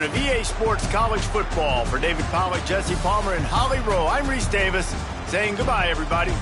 Of EA Sports College Football. For David Pollack, Jesse Palmer, and Holly Rowe, I'm Reese Davis saying goodbye, everybody.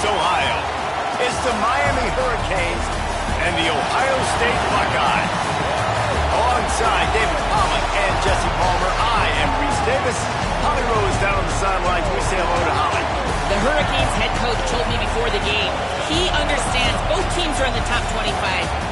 Ohio. It's the Miami Hurricanes and the Ohio State Buckeyes. Alongside David Pollack and Jesse Palmer, I am Reese Davis. Holly Rowe is down on the sidelines. We say hello to Holly. The Hurricanes head coach told me before the game, he understands both teams are in the top 25.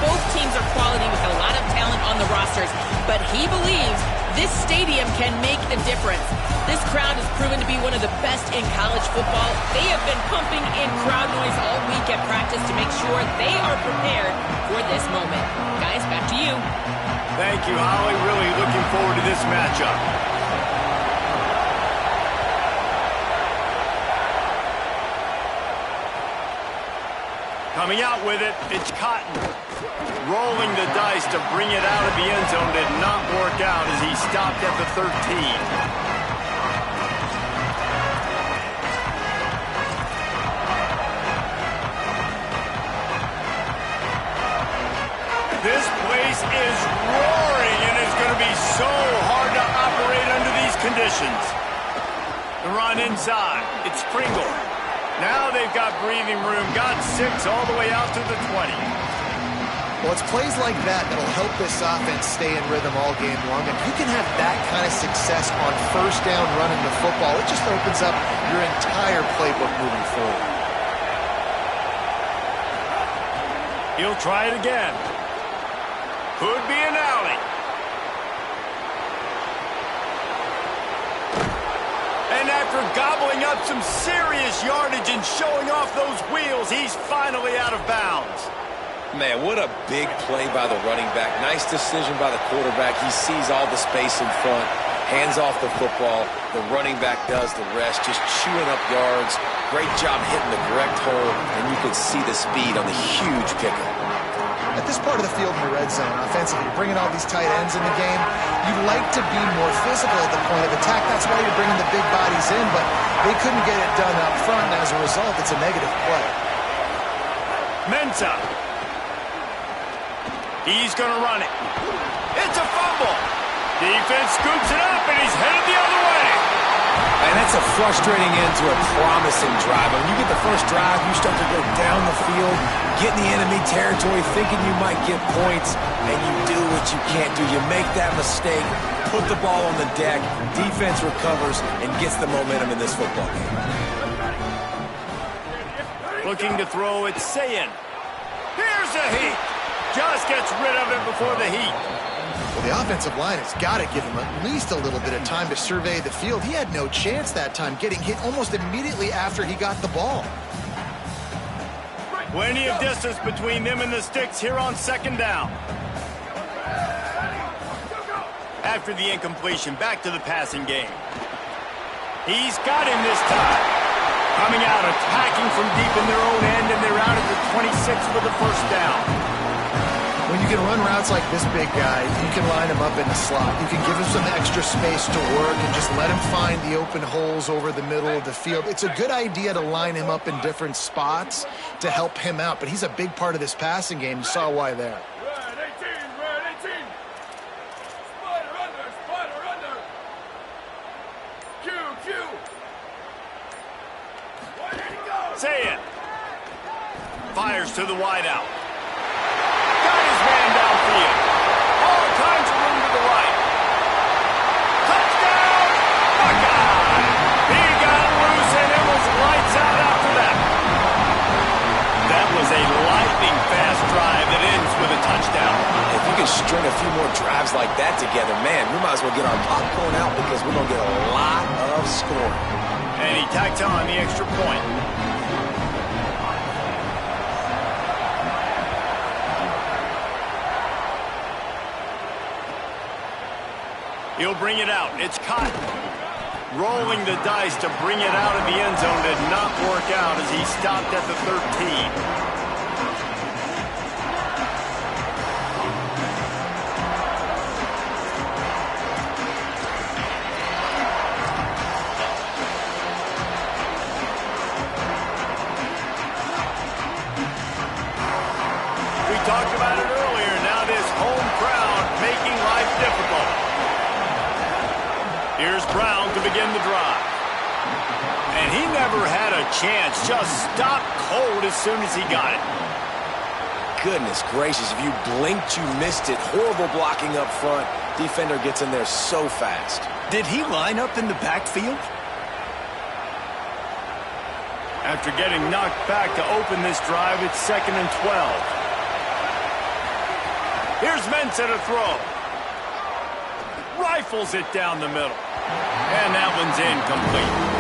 Both teams are quality with a lot of talent on the rosters. But he believes this stadium can make the difference. This crowd has proven to be one of the best in college football. They have been pumping in crowd noise all week at practice to make sure they are prepared for this moment. Guys, back to you. Thank you, Holly. Really looking forward to this matchup. Coming out with it, it's Cotton. Rolling the dice to bring it out of the end zone did not work out as he stopped at the 13. This play place is roaring, and it's going to be so hard to operate under these conditions. The run inside. It's Pringle. Now they've got breathing room. Got 6 all the way out to the 20. Well, it's plays like that that'll help this offense stay in rhythm all game long. If you can have that kind of success on first down running the football, it just opens up your entire playbook moving forward. He'll try it again. Could be an alley. And after gobbling up some serious yardage and showing off those wheels, he's finally out of bounds. Man, what a big play by the running back. Nice decision by the quarterback. He sees all the space in front, hands off the football. The running back does the rest, just chewing up yards. Great job hitting the correct hole, and you can see the speed on the huge pickup. At this part of the field in the red zone, offensively, you're bringing all these tight ends in the game. You'd like to be more physical at the point of attack. That's why you're bringing the big bodies in, but they couldn't get it done up front, and as a result, it's a negative play. Mensah. He's going to run it. It's a fumble. Defense scoops it up, and he's headed the other way. And that's a frustrating end to a promising drive. When you get the first drive, you start to go down the field, get in the enemy territory, thinking you might get points, and you do what you can't do. You make that mistake, put the ball on the deck, defense recovers, and gets the momentum in this football game. Looking to throw, it's Sayin. Here's a heat. Just gets rid of it before the heat. Well, the offensive line has got to give him at least a little bit of time to survey the field. He had no chance that time, getting hit almost immediately after he got the ball. Plenty of distance between them and the sticks here on second down. After the incompletion, back to the passing game. He's got him this time. Coming out, attacking from deep in their own end, and they're out at the 26 for the first down. When you can run routes like this big guy, you can line him up in the slot. You can give him some extra space to work and just let him find the open holes over the middle of the field. It's a good idea to line him up in different spots to help him out, but he's a big part of this passing game. You saw why there. Red 18. Spider under. Q. Say it. Fires to the wideout. Man downfield. All kinds of room to the right. Touchdown! Buckeye! He got loose and it was lights out after that. That was a lightning-fast drive that ends with a touchdown. If you can string a few more drives like that together, man, we might as well get our popcorn out because we're going to get a lot of scoring. And he tacks on the extra point. He'll bring it out. It's Cotton. Rolling the dice to bring it out of the end zone did not work out as he stopped at the 13. We talked about it earlier. Now this home crowd making life difficult. Here's Brown to begin the drive. And he never had a chance. Just stopped cold as soon as he got it. Goodness gracious, if you blinked, you missed it. Horrible blocking up front. Defender gets in there so fast. Did he line up in the backfield? After getting knocked back to open this drive, it's 2nd and 12. Here's Mensah to throw. Rifles it down the middle. And that one's incomplete.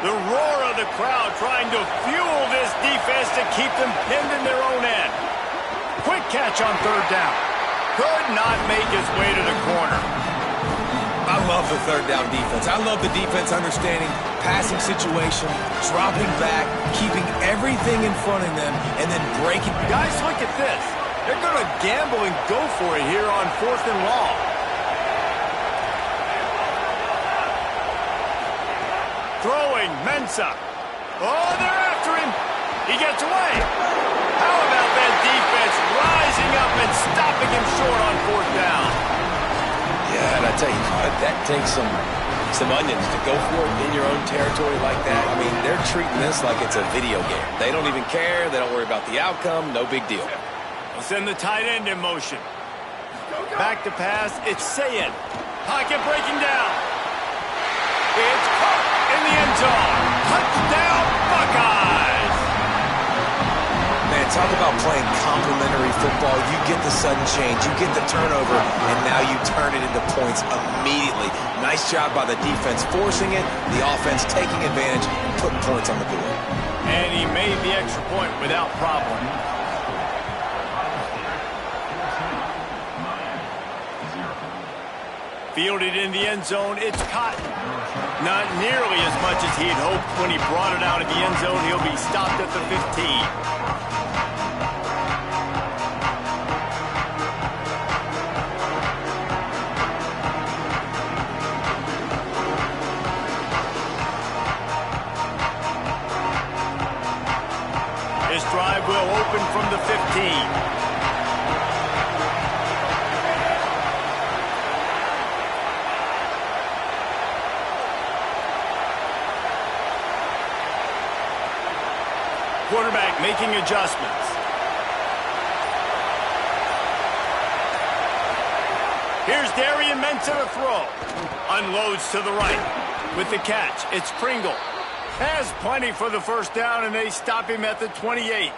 The roar of the crowd trying to fuel this defense to keep them pinned in their own end. Quick catch on 3rd down. Could not make his way to the corner. I love the third down defense. I love the defense understanding passing situation, dropping back, keeping everything in front of them, and then breaking. Guys, look at this. They're going to gamble and go for it here on 4th and long. Throwing, Mensah. Oh, they're after him. He gets away. How about that defense rising up and stopping him short on 4th down? Yeah, and I tell you what, that takes some onions to go for it in your own territory like that. I mean, they're treating this like it's a video game. They don't even care. They don't worry about the outcome. No big deal. We'll send the tight end in motion. Back to pass. It's Sayed. Pocket breaking down. It's caught in the end zone. Touchdown, Buckeyes. Man, talk about playing complementary football. You get the sudden change, you get the turnover, and now you turn it into points immediately. Nice job by the defense forcing it, the offense taking advantage, putting points on the board. And he made the extra point without problem. Fielded in the end zone, it's Cotton. Not nearly as much as he had hoped when he brought it out of the end zone. He'll be stopped at the 15. This drive will open from the 15. Quarterback making adjustments. Here's Darian Mensah to throw. Unloads to the right. With the catch, it's Pringle. Has plenty for the first down, and they stop him at the 28.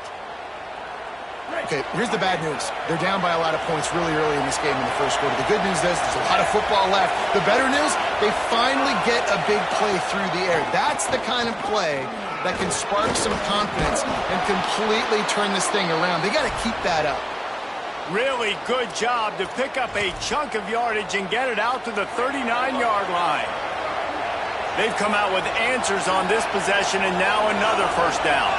Okay, here's the bad news. They're down by a lot of points really early in this game in the first quarter. The good news is there's a lot of football left. The better news, they finally get a big play through the air. That's the kind of play that can spark some confidence and completely turn this thing around. They got to keep that up. Really good job to pick up a chunk of yardage and get it out to the 39-yard line. They've come out with answers on this possession, and now another first down.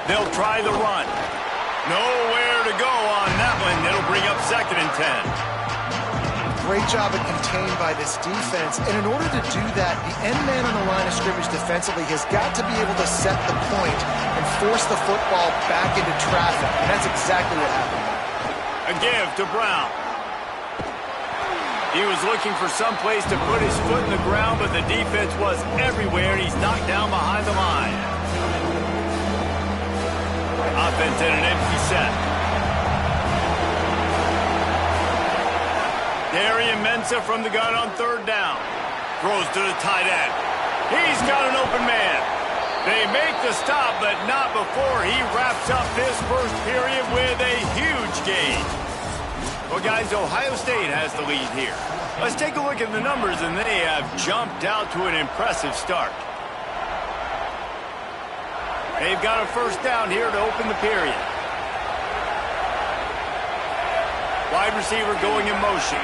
They'll try the run. Nowhere to go on that one. It'll bring up 2nd and 10. Great job of contained by this defense. And in order to do that, the end man on the line of scrimmage defensively has got to be able to set the point and force the football back into traffic. And that's exactly what happened. A give to Brown. He was looking for some place to put his foot in the ground, but the defense was everywhere, and he's knocked down behind the line. Offense in an empty set. Darian Mensah from the gun on 3rd down. Throws to the tight end. He's got an open man. They make the stop, but not before he wraps up this first period with a huge gain. Well, guys, Ohio State has the lead here. Let's take a look at the numbers, and they have jumped out to an impressive start. They've got a first down here to open the period. Wide receiver going in motion.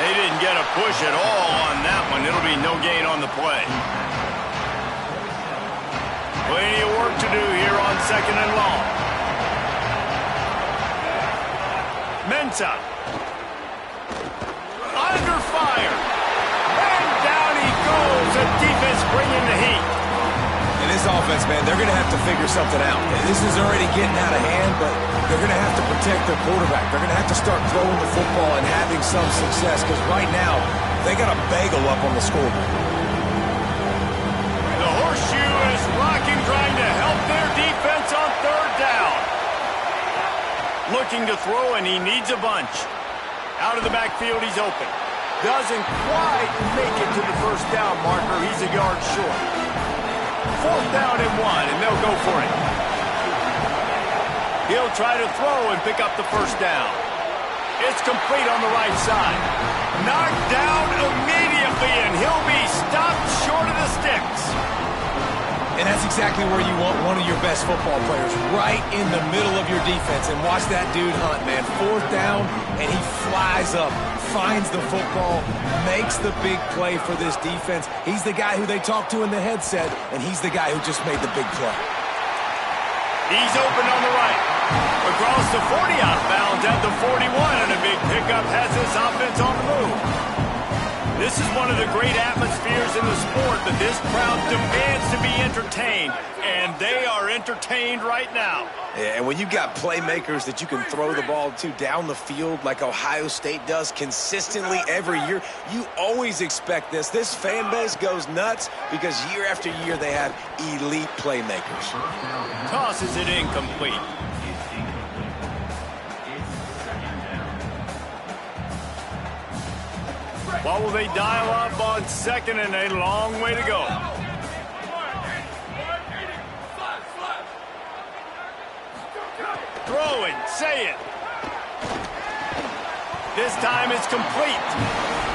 They didn't get a push at all on that one. It'll be no gain on the play. Plenty of work to do here on 2nd and long. Mensah. Under fire. And down he goes. The defense bringing the heat. And this offense, man, they're going to have to figure something out. This is already getting out of hand, but they're going to have to protect their quarterback. They're going to have to start throwing the football and having some success, because right now, they got a bagel up on the scoreboard. The horseshoe is rocking, trying to help their defense on 3rd down. Looking to throw, and he needs a bunch. Out of the backfield, he's open. Doesn't quite make it to the first down marker. He's a yard short. 4th down and 1, and they'll go for it. He'll try to throw and pick up the first down. It's complete on the right side. Knocked down immediately, and he'll be stopped short of the sticks. And that's exactly where you want one of your best football players, right in the middle of your defense. And watch that dude hunt, man. 4th down, and he flies up, finds the football, makes the big play for this defense. He's the guy who they talk to in the headset, and he's the guy who just made the big play. He's open on the right. Across the 40, out of bounds at the 41, and a big pickup has this offense on the move. This is one of the great atmospheres in the sport that this crowd demands to be entertained, and they are entertained right now. Yeah, and when you got playmakers that you can throw the ball to down the field like Ohio State does consistently every year, you always expect this. This fan base goes nuts because year after year they have elite playmakers. Tosses it incomplete. What will they dial up on 2nd and a long way to go? Throwing, say it. This time it's complete.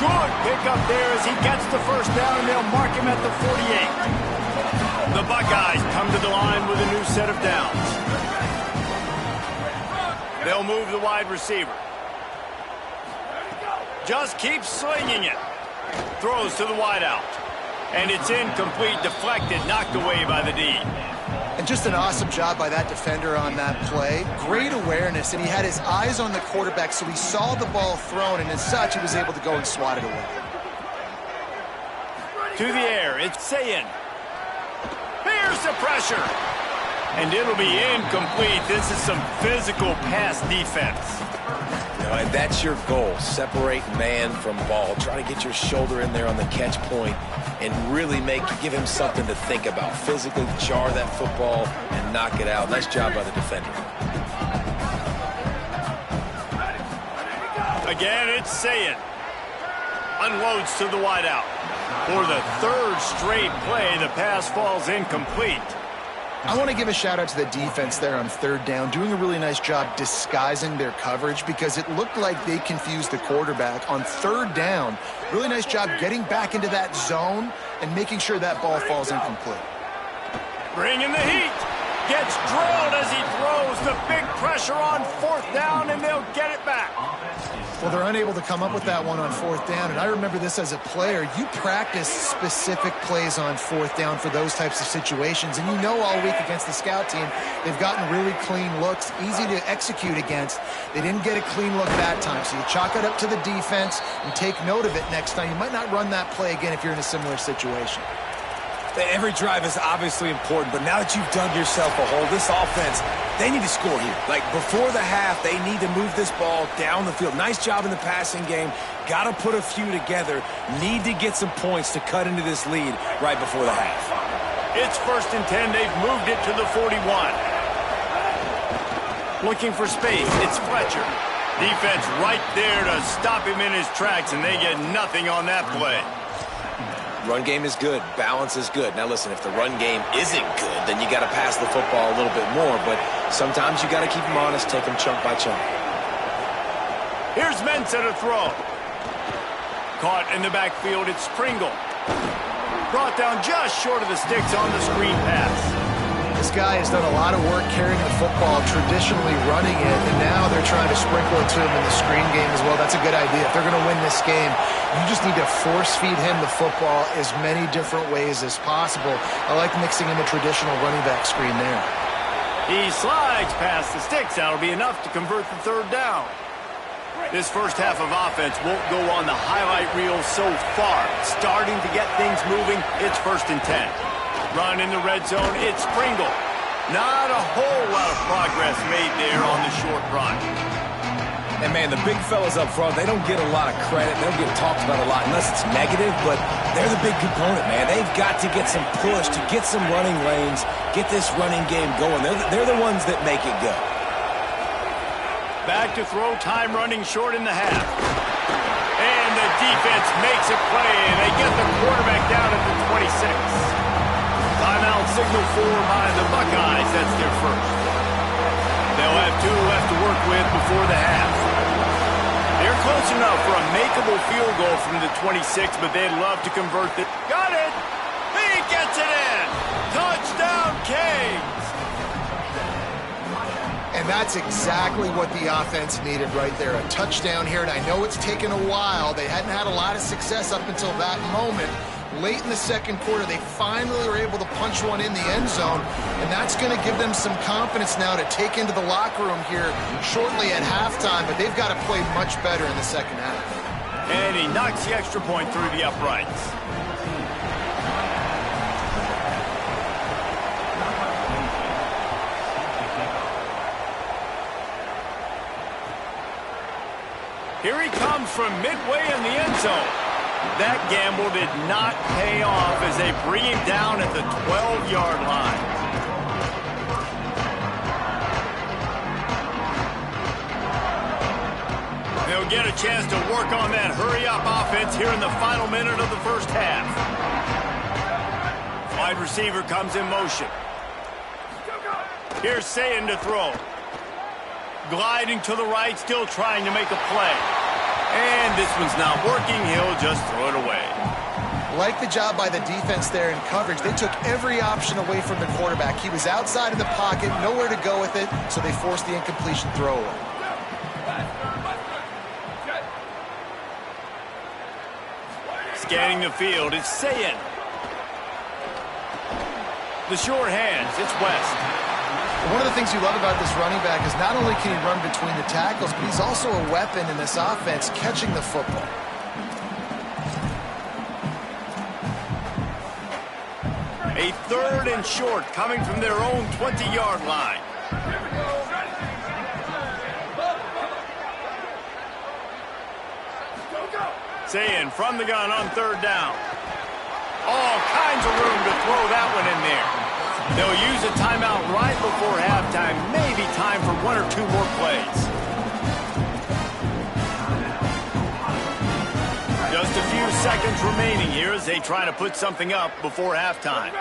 Good pickup there as he gets the 1st down, and they'll mark him at the 48. The Buckeyes come to the line with a new set of downs. They'll move the wide receiver. Just keeps slinging it. Throws to the wideout. And it's incomplete, deflected, knocked away by the D. And just an awesome job by that defender on that play. Great awareness, and he had his eyes on the quarterback, so he saw the ball thrown, and as such, he was able to go and swat it away. To the air, it's Sayin. Here's the pressure. And it'll be incomplete. This is some physical pass defense. And that's your goal. Separate man from ball. Try to get your shoulder in there on the catch point and really give him something to think about. Physically jar that football and knock it out. Nice job by the defender. Again, it's Sayin. Unloads to the wideout. For the 3rd straight play, the pass falls incomplete. I want to give a shout out to the defense there on 3rd down, doing a really nice job disguising their coverage because it looked like they confused the quarterback on 3rd down. Really nice job getting back into that zone and making sure that ball falls incomplete. Bringing the heat. Gets drilled as he throws. The big pressure on 4th down, and they'll get it back. Well, they're unable to come up with that one on 4th down, and I remember this as a player. You practice specific plays on 4th down for those types of situations, and you know all week against the scout team, they've gotten really clean looks, easy to execute against. They didn't get a clean look that time, so you chalk it up to the defense and take note of it next time. You might not run that play again if you're in a similar situation. Every drive is obviously important, but now that you've dug yourself a hole, this offense, they need to score here. Like, before the half, they need to move this ball down the field. Nice job in the passing game. Got to put a few together. Need to get some points to cut into this lead right before the half. It's 1st and 10. They've moved it to the 41. Looking for space. It's Fletcher. Defense right there to stop him in his tracks, and they get nothing on that play. Run game is good. Balance is good. Now, listen, if the run game isn't good, then you got to pass the football a little bit more. But sometimes you got to keep them honest, take them chunk by chunk. Here's Mensah to throw. Caught in the backfield, it's Pringle. Brought down just short of the sticks on the screen pass. This guy has done a lot of work carrying the football, traditionally running it, and now they're trying to sprinkle it to him in the screen game as well. That's a good idea. If they're going to win this game, you just need to force-feed him the football as many different ways as possible. I like mixing in the traditional running back screen there. He slides past the sticks. That'll be enough to convert the 3rd down. This first half of offense won't go on the highlight reel so far. Starting to get things moving, it's 1st and 10. Run in the red zone, it's Pringle. Not a whole lot of progress made there on the short run. And, man, the big fellas up front, they don't get a lot of credit. They don't get talked about a lot unless it's negative, but they're the big component, man. They've got to get some push, to get some running lanes, get this running game going. They're the ones that make it go. Back to throw, time running short in the half. And the defense makes a play, and they get the quarterback down at the 26. Timeout signal for by the Buckeyes. That's their first. They'll have 2 left to work with before the half. They're close enough for a makeable field goal from the 26, but they'd love to convert it. Got it! He gets it in. Touchdown, Canes. And that's exactly what the offense needed right there. A touchdown here, and I know it's taken a while. They hadn't had a lot of success up until that moment. Late in the second quarter, they finally were able to punch one in the end zone, and that's going to give them some confidence now to take into the locker room here shortly at halftime, but they've got to play much better in the second half. And he knocks the extra point through the uprights. Here he comes from midway in the end zone. That gamble did not pay off as they bring him down at the 12-yard line. They'll get a chance to work on that hurry-up offense here in the final minute of the first half. Wide receiver comes in motion. Here's Sayin to throw. Gliding to the right, still trying to make a play. And this one's not working. He'll just throw it away. Like the job by the defense there in coverage. They took every option away from the quarterback. He was outside of the pocket, nowhere to go with it, so they forced the incompletion throwaway. Scanning the field, it's Sayin. The short hands, it's West. One of the things you love about this running back is not only can he run between the tackles, but he's also a weapon in this offense catching the football. A third and short coming from their own 20-yard line. Sayin from the gun on third down. All kinds of room to throw that one in there. They'll use a timeout right before halftime. Maybe time for one or two more plays. Just a few seconds remaining here as they try to put something up before halftime.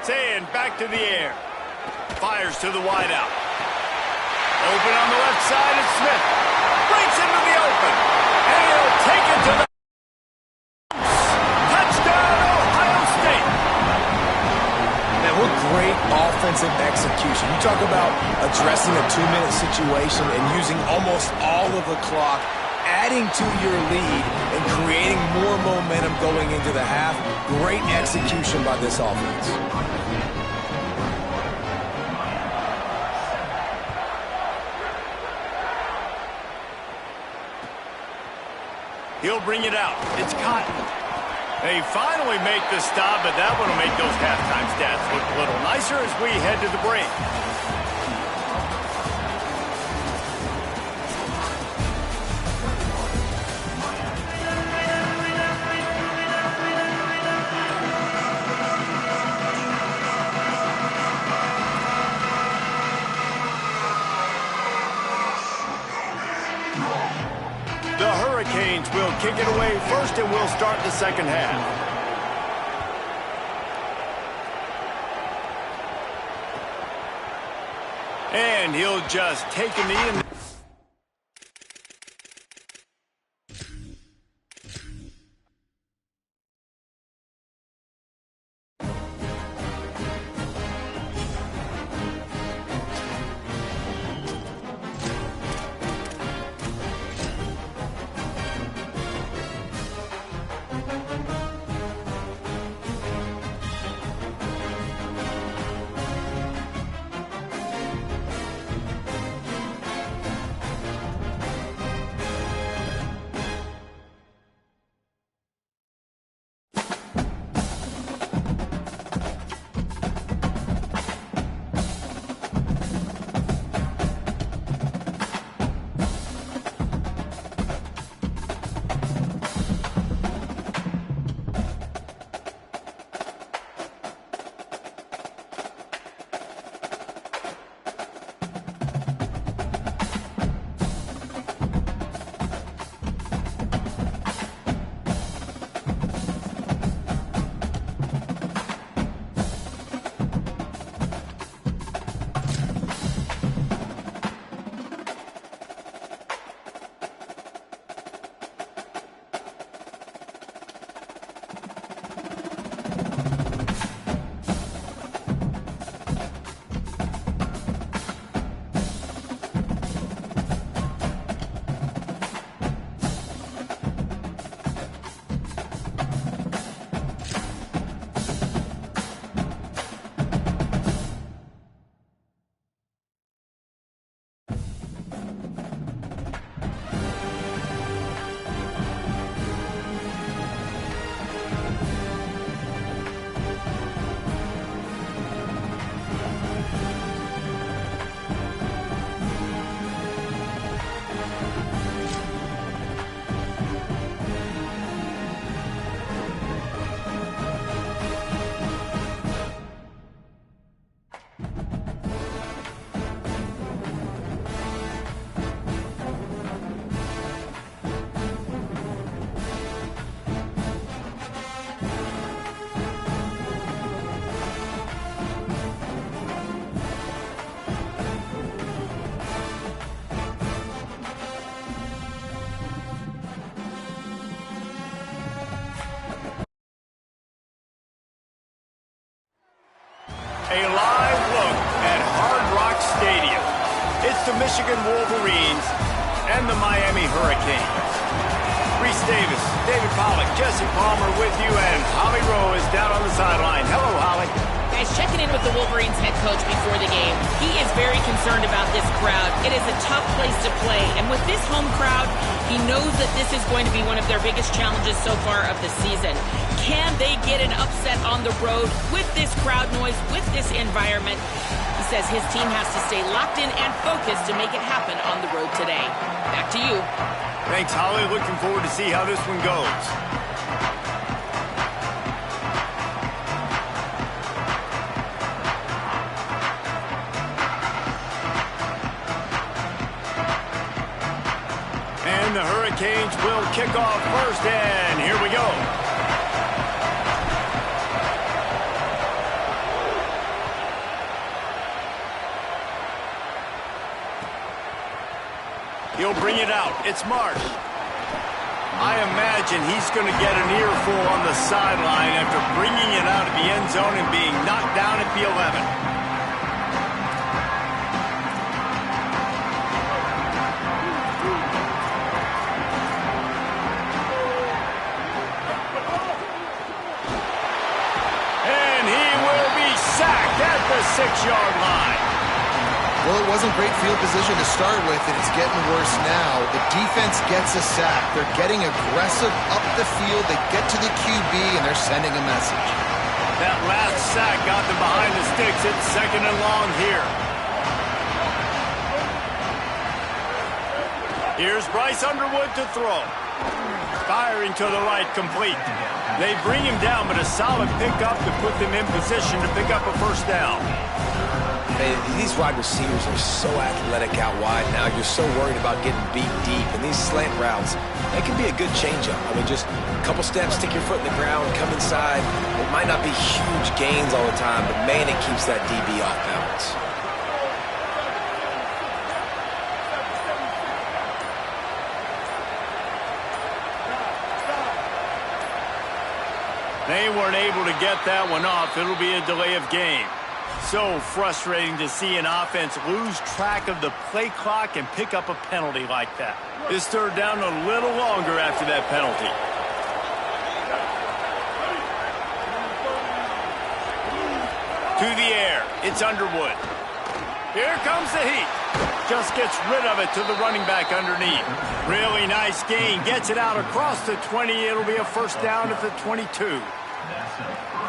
Sayin back to the air. Fires to the wideout. Open on the left side is Smith. Breaks into the open. And he'll take it to the What great offensive execution. You talk about addressing a 2-minute situation and using almost all of the clock, adding to your lead and creating more momentum going into the half. Great execution by this offense. He'll bring it out. It's Cotton. They finally make the stop, but that one will make those halftime stats look a little nicer as we head to the break. The Hurricanes will kick it away first, and we'll start the second half. And he'll just take a knee and Michigan Wolverines and the Miami Hurricanes. Reese Davis, David Pollack, Jesse Palmer with you, and Holly Rowe is down on the sideline. Hello, Holly. Guys, checking in with the Wolverines head coach before the game. He is very concerned about this crowd. It is a tough place to play, and with this home crowd, he knows that this is going to be one of their biggest challenges so far of the season. Can they get an upset on the road with this crowd noise, with this environment? He says his team has to stay locked in and focused to make it happen on the road today. Back to you. Thanks, Holly. Looking forward to see how this one goes. And the Hurricanes will kick off first, and here we go. He'll bring it out. It's Marsh. I imagine he's going to get an earful on the sideline after bringing it out of the end zone and being knocked down at the 11. And he will be sacked at the 6-yard line. Well, it wasn't great field position to start with, and it's getting worse now. The defense gets a sack. They're getting aggressive up the field. They get to the QB, and they're sending a message. That last sack got them behind the sticks. It's 2nd and long here. Here's Bryce Underwood to throw. Firing to the right, complete. They bring him down, but a solid pickup to put them in position to pick up a first down. These wide receivers are so athletic out wide now. You're so worried about getting beat deep. And these slant routes, they can be a good change-up. I mean, just a couple steps, stick your foot in the ground, come inside. It might not be huge gains all the time, but, man, it keeps that DB off balance. They weren't able to get that one off. It'll be a delay of game. So frustrating to see an offense lose track of the play clock and pick up a penalty like that. This third down a little longer after that penalty. To the air. It's Underwood. Here comes the heat. Just gets rid of it to the running back underneath. Really nice gain. Gets it out across the 20. It'll be a first down at the 22.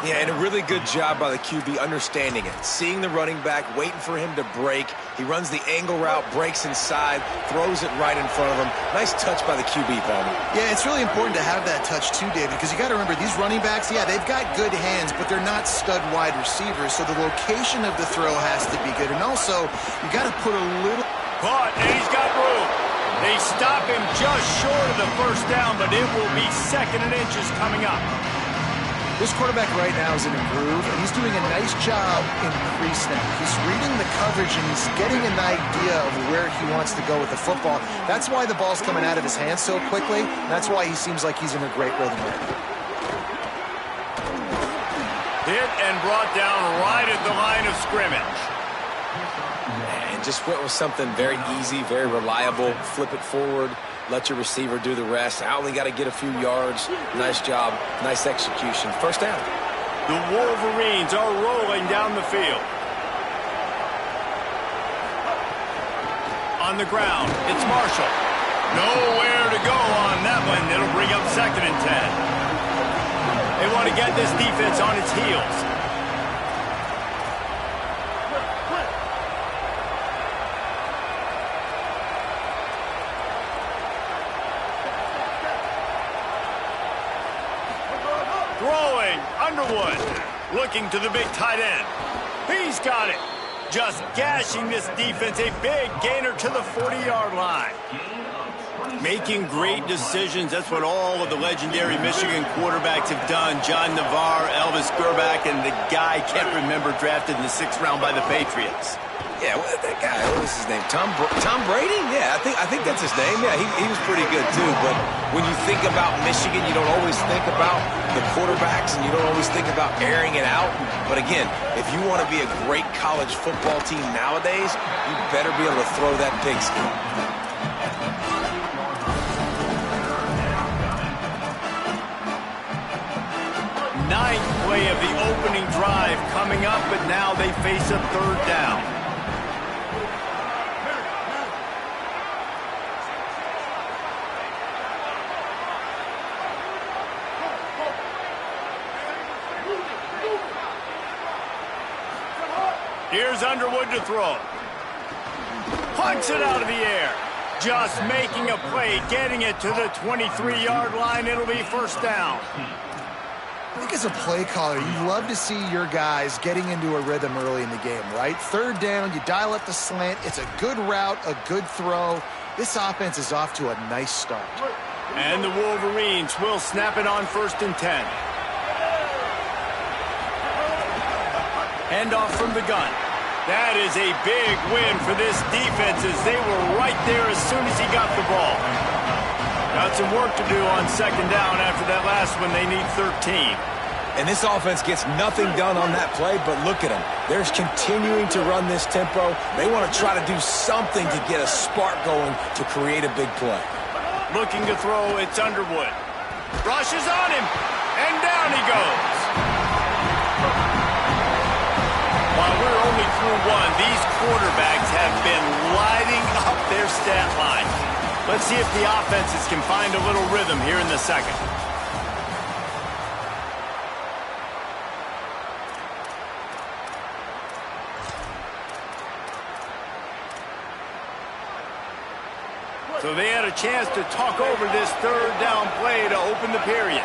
Yeah, and a really good job by the QB understanding it. Seeing the running back, waiting for him to break. He runs the angle route, breaks inside, throws it right in front of him. Nice touch by the QB, Palmer. Yeah, it's really important to have that touch too, David, because you got to remember these running backs, yeah, they've got good hands, but they're not stud wide receivers, so the location of the throw has to be good. And also, you got to put a little... Caught, and he's got room. They stop him just short of the first down, but it will be 2nd and inches coming up. This quarterback right now is in a groove, and he's doing a nice job in pre-snap. He's reading the coverage, and he's getting an idea of where he wants to go with the football. That's why the ball's coming out of his hands so quickly. That's why he seems like he's in a great rhythm right now. Hit and brought down right at the line of scrimmage. And just went with something very easy, very reliable. Flip it forward. Let your receiver do the rest. I only got to get a few yards. Nice job. Nice execution. First down. The Wolverines are rolling down the field. On the ground, it's Marshall. Nowhere to go on that one. It'll bring up 2nd and 10. They want to get this defense on its heels. Throwing, Underwood, looking to the big tight end. He's got it. Just gashing this defense, a big gainer to the 40-yard line. Making great decisions, that's what all of the legendary Michigan quarterbacks have done. John Navarre, Elvis Gerbach, and the guy I can't remember drafted in the 6th round by the Patriots. Yeah, that guy, what was his name? Tom Brady? Yeah, I think that's his name. Yeah, he was pretty good too. But when you think about Michigan, you don't always think about the quarterbacks, and you don't always think about airing it out. But again, if you want to be a great college football team nowadays, you better be able to throw that pigskin. Ninth play of the opening drive coming up, but now they face a third down. Here's Underwood to throw. Punts it out of the air. Just making a play, getting it to the 23-yard line. It'll be first down. I think as a play caller, you love to see your guys getting into a rhythm early in the game, right? Third down, you dial up the slant. It's a good route, a good throw. This offense is off to a nice start. And the Wolverines will snap it on 1st and 10. Handoff from the gun. That is a big win for this defense as they were right there as soon as he got the ball. Got some work to do on 2nd down after that last one. They need 13. And this offense gets nothing done on that play, but look at them. They're continuing to run this tempo. They want to try to do something to get a spark going to create a big play. Looking to throw, it's Underwood. Rushes on him, and down he goes. While we're only through one, these quarterbacks have been lighting up their stat line. Let's see if the offenses can find a little rhythm here in the second. So they had a chance to talk over this third down play to open the period.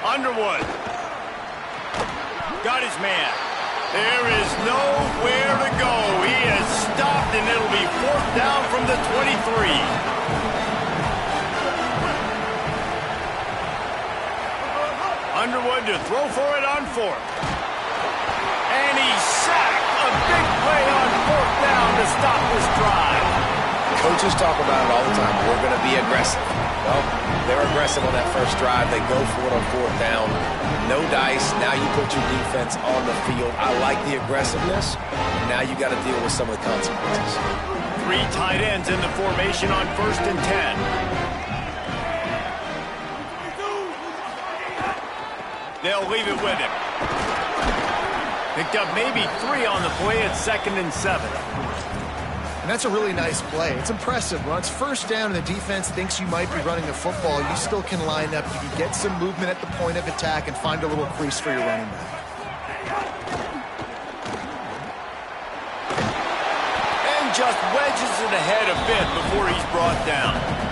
Underwood. Got his man. There is nowhere to go. He has stopped, and it'll be 4th down from the 23. Underwood to throw for it on 4th. And he's sacked. A big play on 4th down to stop this drive. Coaches talk about it all the time. We're going to be aggressive. Well, they're aggressive on that first drive. They go for it on 4th down. No dice. Now you put your defense on the field. I like the aggressiveness. Now you got to deal with some of the consequences. 3 tight ends in the formation on 1st and 10. They'll leave it with him. Picked up maybe 3 on the play at 2nd and 7. And that's a really nice play. It's impressive. When it's 1st down and the defense thinks you might be running the football, you still can line up. You can get some movement at the point of attack and find a little crease for your running back. And just wedges it ahead a bit before he's brought down.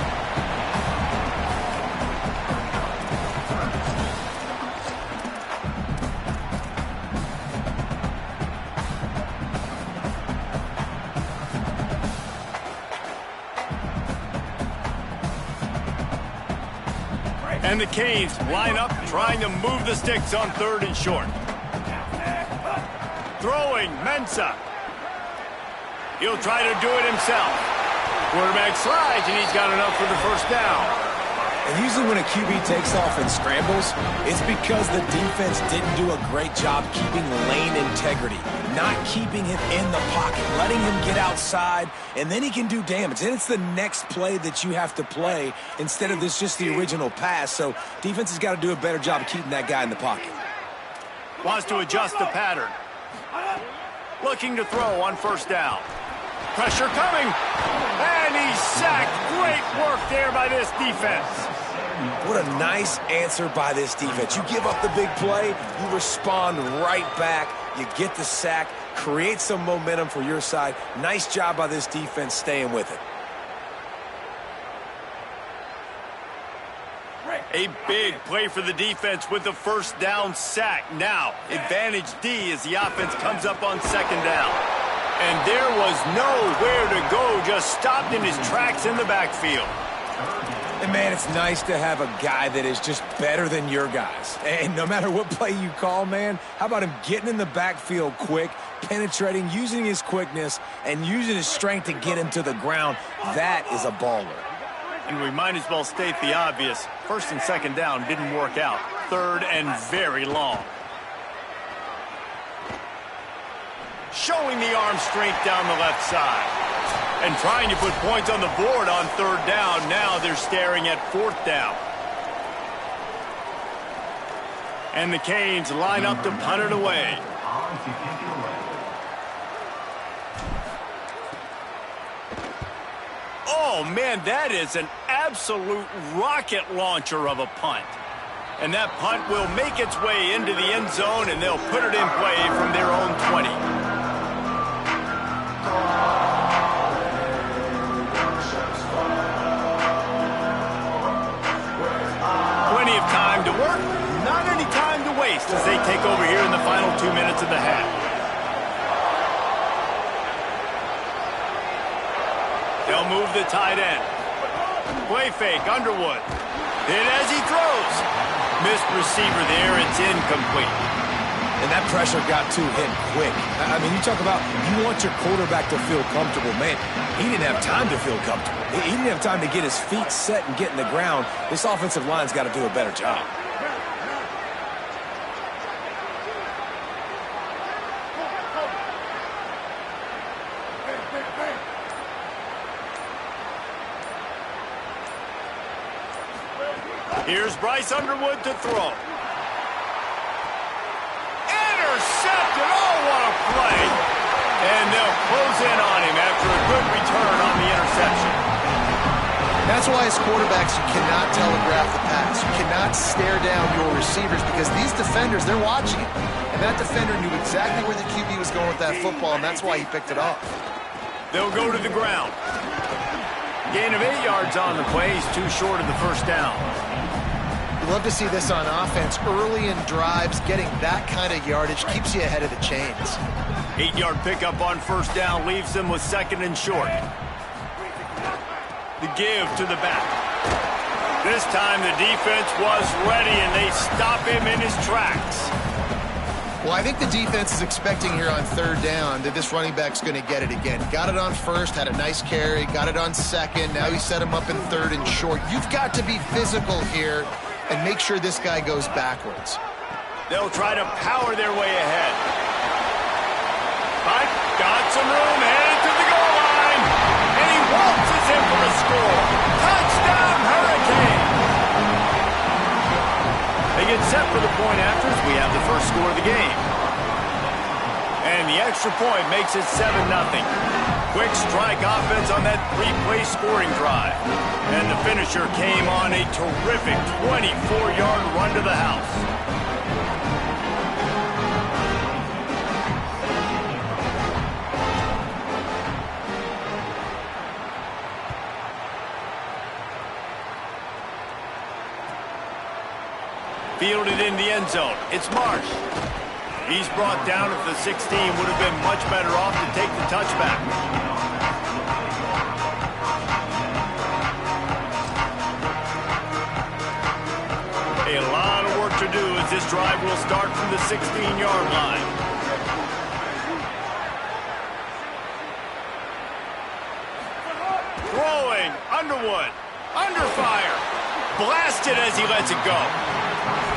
And the Canes line up, trying to move the sticks on 3rd and short. Throwing, Mensah. He'll try to do it himself. Quarterback slides, and he's got enough for the 1st down. And usually when a QB takes off and scrambles, it's because the defense didn't do a great job keeping lane integrity, not keeping him in the pocket, letting him get outside, and then he can do damage. And it's the next play that you have to play instead of this just the original pass. So defense has got to do a better job of keeping that guy in the pocket. Wants to adjust the pattern. Looking to throw on 1st down. Pressure coming. And he's sacked. Great work there by this defense. What a nice answer by this defense. You give up the big play, you respond right back, you get the sack, create some momentum for your side. Nice job by this defense staying with it. A big play for the defense with the 1st down sack. Now, advantage D as the offense comes up on 2nd down. And there was nowhere to go, just stopped in his tracks in the backfield. And, man, it's nice to have a guy that is just better than your guys. And no matter what play you call, man, how about him getting in the backfield quick, penetrating, using his quickness, and using his strength to get him to the ground? That is a baller. And we might as well state the obvious. First and second down didn't work out. Third and very long. Showing the arm strength down the left side. And trying to put points on the board on third down. Now they're staring at fourth down. And the Canes line up to punt it away. Oh, man, that is an absolute rocket launcher of a punt. And that punt will make its way into the end zone, and they'll put it in play from their own 20. Plenty of time to work, not any time to waste as they take over here in the final 2 minutes of the half. They'll move the tight end. Play fake, Underwood. Hit as he throws. Missed receiver there, it's incomplete. And that pressure got to him quick. I mean, you talk about you want your quarterback to feel comfortable. Man, he didn't have time to feel comfortable. He didn't have time to get his feet set and get in the ground. This offensive line's got to do a better job. Here's Bryce Underwood to throw. Intercepted. Oh, what a play. And they'll close in on him after a good return on the interception. That's why as quarterbacks you cannot telegraph the pass. You cannot stare down your receivers because these defenders, they're watching it. And that defender knew exactly where the QB was going with that football, and that's why he picked it off. They'll go to the ground. Gain of 8 yards on the play. He's too short of the first down. Love to see this on offense. Early in drives, getting that kind of yardage keeps you ahead of the chains. 8-yard pickup on first down leaves them with second and short. The give to the back. This time the defense was ready, and they stop him in his tracks. Well, I think the defense is expecting here on third down that this running back's going to get it again. Got it on first, had a nice carry, got it on second. Now he set him up in third and short. You've got to be physical here and make sure this guy goes backwards. They'll try to power their way ahead. But got some room, headed to the goal line. And he waltzes in for a score. Touchdown, Hurricane! They get set for the point after as we have the first score of the game. And the extra point makes it 7-0. Quick strike offense on that 3-play scoring drive. And the finisher came on a terrific 24-yard run to the house. Fielded in the end zone. It's Marsh. He's brought down at the 16. Would have been much better off to take the touchback. A lot of work to do as this drive will start from the 16-yard line. Throwing, Underwood, under fire. Blasted as he lets it go.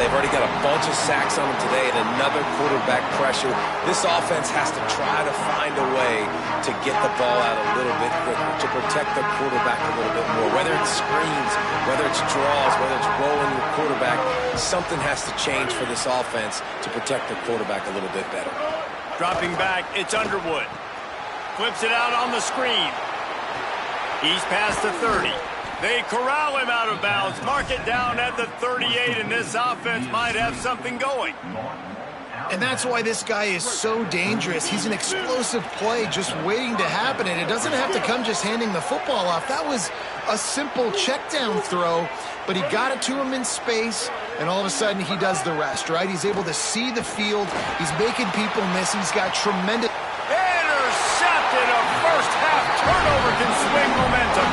They've already got a bunch of sacks on them today and another quarterback pressure. This offense has to try to find a way to get the ball out a little bit quicker, to protect the quarterback a little bit more. Whether it's screens, whether it's draws, whether it's rolling your quarterback, something has to change for this offense to protect the quarterback a little bit better. Dropping back, it's Underwood. Flips it out on the screen. He's past the 30. They corral him out of bounds, mark it down at the 38, and this offense might have something going. And that's why this guy is so dangerous. He's an explosive play just waiting to happen, and it doesn't have to come just handing the football off. That was a simple check down throw, but he got it to him in space, and all of a sudden he does the rest, right? He's able to see the field. He's making people miss. He's got tremendous... intercepted. A first-half turnover can swing momentum.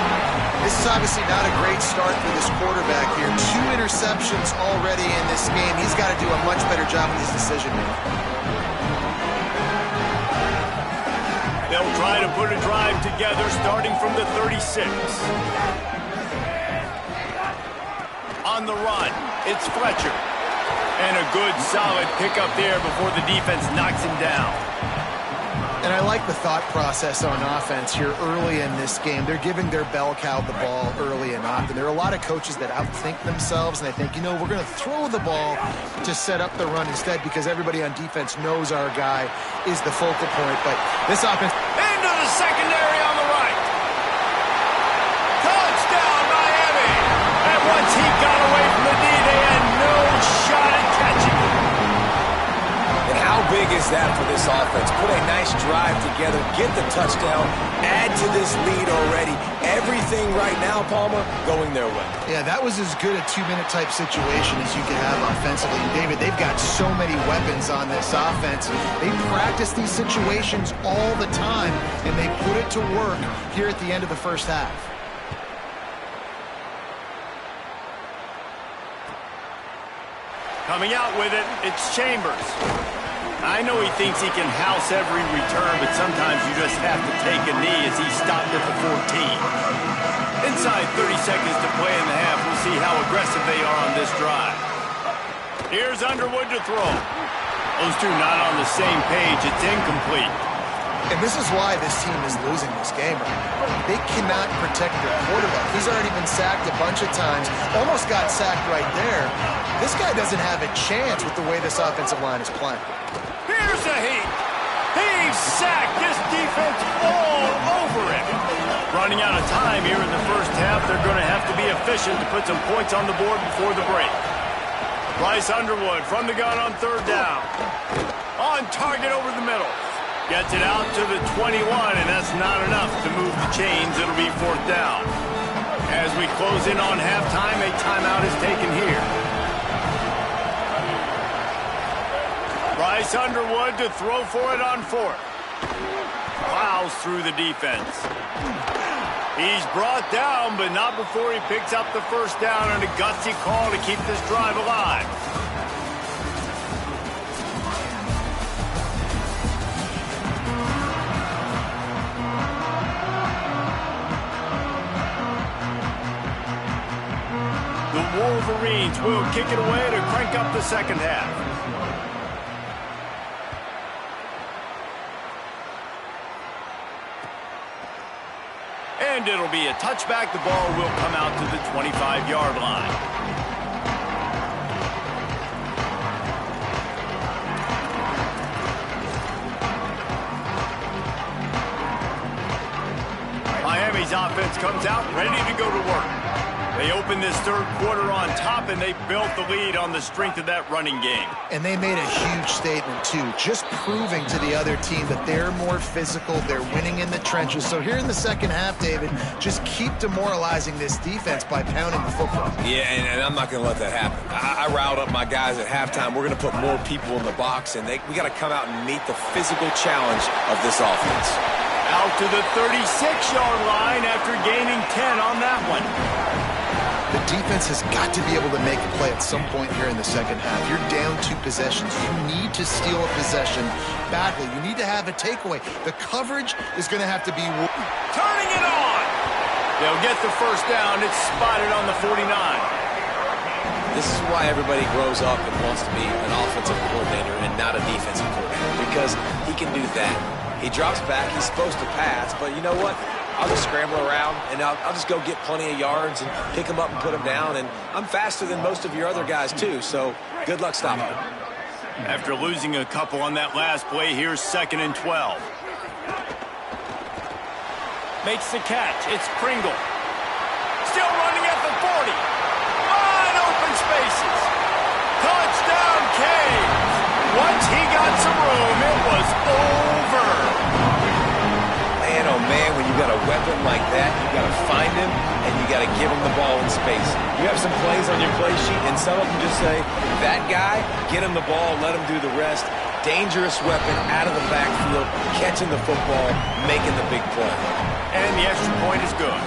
This is obviously not a great start for this quarterback here. 2 interceptions already in this game. He's got to do a much better job with his decision-making. They'll try to put a drive together starting from the 36. On the run, it's Fletcher. And a good, solid pickup there before the defense knocks him down. And I like the thought process on offense here early in this game. They're giving their bell cow the ball early and often. There are a lot of coaches that outthink themselves, and they think, you know, we're going to throw the ball to set up the run instead because everybody on defense knows our guy is the focal point. But this offense... Into the secondary on the right. Touchdown, Miami. And once he got away from the D, they had no shot at catching him. And how big is that for this offense? Put a nice drive together, get the touchdown, add to this lead already. Everything right now, Palmer, going their way. Yeah, that was as good a 2-minute type situation as you could have offensively. And David, they've got so many weapons on this offense. They practice these situations all the time, and they put it to work here at the end of the first half. Coming out with it, it's Chambers. I know he thinks he can house every return, but sometimes you just have to take a knee as he stopped at the 14. Inside 30 seconds to play in the half. We'll see how aggressive they are on this drive. Here's Underwood to throw. Those two not on the same page. It's incomplete. And this is why this team is losing this game. They cannot protect their quarterback. He's already been sacked a bunch of times, almost got sacked right there. This guy doesn't have a chance with the way this offensive line is playing. Here's a heat. He's sacked. This defense all over him. Running out of time here in the first half. They're going to have to be efficient to put some points on the board before the break. Bryce Underwood from the gun on 3rd down. On target over the middle. Gets it out to the 21, and that's not enough to move the chains. It'll be 4th down. As we close in on halftime, a timeout is taken here. Bryce Underwood to throw for it on 4th. Plows through the defense. He's brought down, but not before he picks up the 1st down, and a gutsy call to keep this drive alive. The Wolverines will kick it away to crank up the second half. And it'll be a touchback. The ball will come out to the 25-yard line. Miami's offense comes out ready to go to work. They opened this 3rd quarter on top, and they built the lead on the strength of that running game. And they made a huge statement, too, just proving to the other team that they're more physical, they're winning in the trenches. So here in the second half, David, just keep demoralizing this defense by pounding the football. Yeah, and I'm not going to let that happen. I riled up my guys at halftime. We're going to put more people in the box, and we got to come out and meet the physical challenge of this offense. Out to the 36-yard line after gaining 10 on that one. The defense has got to be able to make a play at some point here in the second half. You're down 2 possessions. You need to steal a possession badly. You need to have a takeaway. The coverage is going to have to be... Turning it on! They'll get the 1st down. It's spotted on the 49. This is why everybody grows up and wants to be an offensive coordinator and not a defensive coordinator, because he can do that. He drops back. He's supposed to pass, but you know what? I'll just scramble around, and I'll just go get plenty of yards and pick them up and put them down. And I'm faster than most of your other guys, too, so good luck stopping them. After losing a couple on that last play, here's 2nd and 12. Makes the catch. It's Pringle. Still running at the 40. Wide open spaces. Touchdown, Canes. Once he got some room, it was over. Man, oh man, when you got a weapon like that, you got to find him and you got to give him the ball in space. You have some plays on your play sheet, and some of them just say, that guy, get him the ball, let him do the rest. dangerous weapon out of the backfield, catching the football, making the big play. And the extra point is good.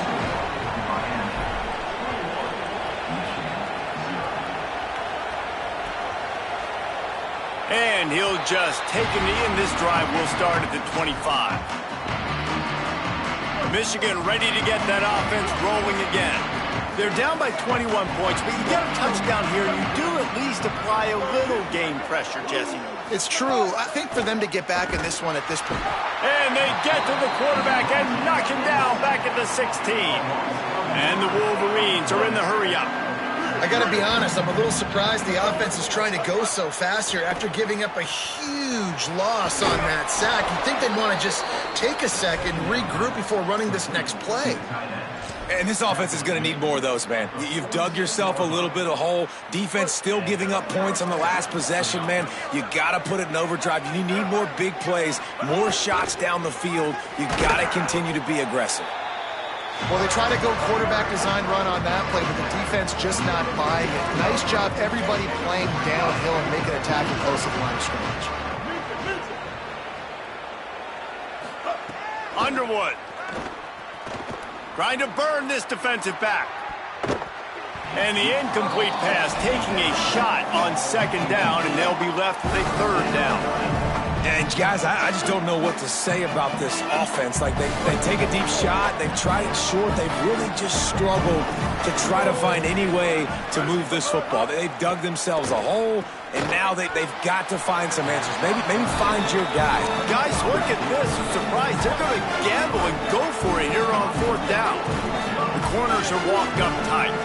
And he'll just take a knee, and this drive will start at the 25. Michigan ready to get that offense rolling again. They're down by 21 points, but you get a touchdown here, and you do at least apply a little game pressure, Jesse. It's true. I think for them to get back in this one at this point. And they get to the quarterback and knock him down back at the 16. And the Wolverines are in the hurry-up. I got to be honest, I'm a little surprised the offense is trying to go so fast here after giving up a huge loss on that sack. You'd think they'd want to just take a second, regroup before running this next play. And this offense is going to need more of those, man. You've dug yourself a little bit of hole. Defense still giving up points on the last possession, man. You got to put it in overdrive. You need more big plays, more shots down the field. You got to continue to be aggressive. Well, they try to go quarterback design run on that play, but the defense just not buying it. Nice job, everybody playing downhill and making a tackle close to the line of scrimmage. Underwood trying to burn this defensive back. And the incomplete pass taking a shot on second down, and they'll be left with a third down. And guys, I just don't know what to say about this offense. Like, they take a deep shot, they've tried it short, they've really just struggled to try to find any way to move this football. They've dug themselves a hole, and now they've got to find some answers. Maybe find your guy. Guys, look at this. I'm surprised. They're going to gamble and go for it here on fourth down. The corners are walked up tight.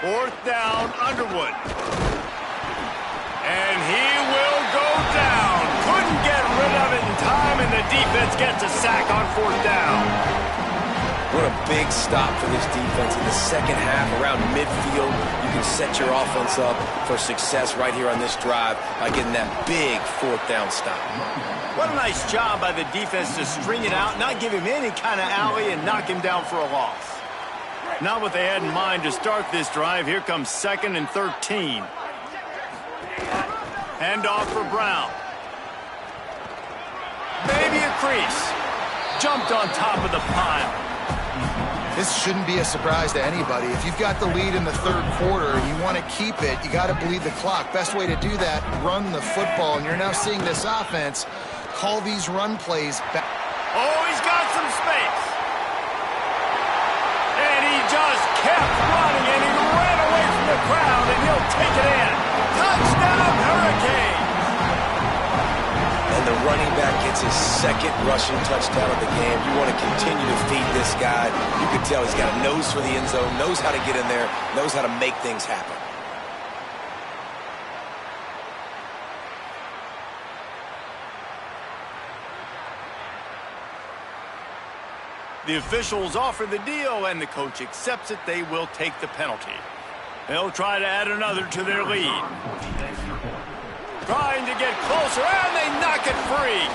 Fourth down, Underwood. And he will go down. Couldn't get rid of it in time, and the defense gets a sack on fourth down. What a big stop for this defense in the second half around midfield. You can set your offense up for success right here on this drive by getting that big fourth down stop. What a nice job by the defense to string it out, not give him any kind of alley, and knock him down for a loss. Not what they had in mind to start this drive. Here comes 2nd and 13. Handoff for Brown. Maybe a crease. Jumped on top of the pile. This shouldn't be a surprise to anybody. If you've got the lead in the third quarter and you want to keep it, you got to bleed the clock. Best way to do that, run the football. And you're now seeing this offense call these run plays back. Oh, he's got some space. And he just kept running, and he ran away from the crowd, and he'll take it in. Touchdown, Hurricanes! And the running back gets his second rushing touchdown of the game. You want to continue to feed this guy. You can tell he's got a nose for the end zone, knows how to get in there, knows how to make things happen. The officials offer the deal, and the coach accepts it. They will take the penalty. They'll try to add another to their lead. Trying to get closer, and they knock it free.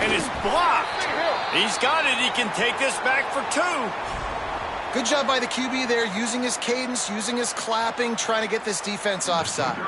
And it's blocked. He's got it. He can take this back for 2. Good job by the QB there, using his cadence, using his clapping, trying to get this defense offside.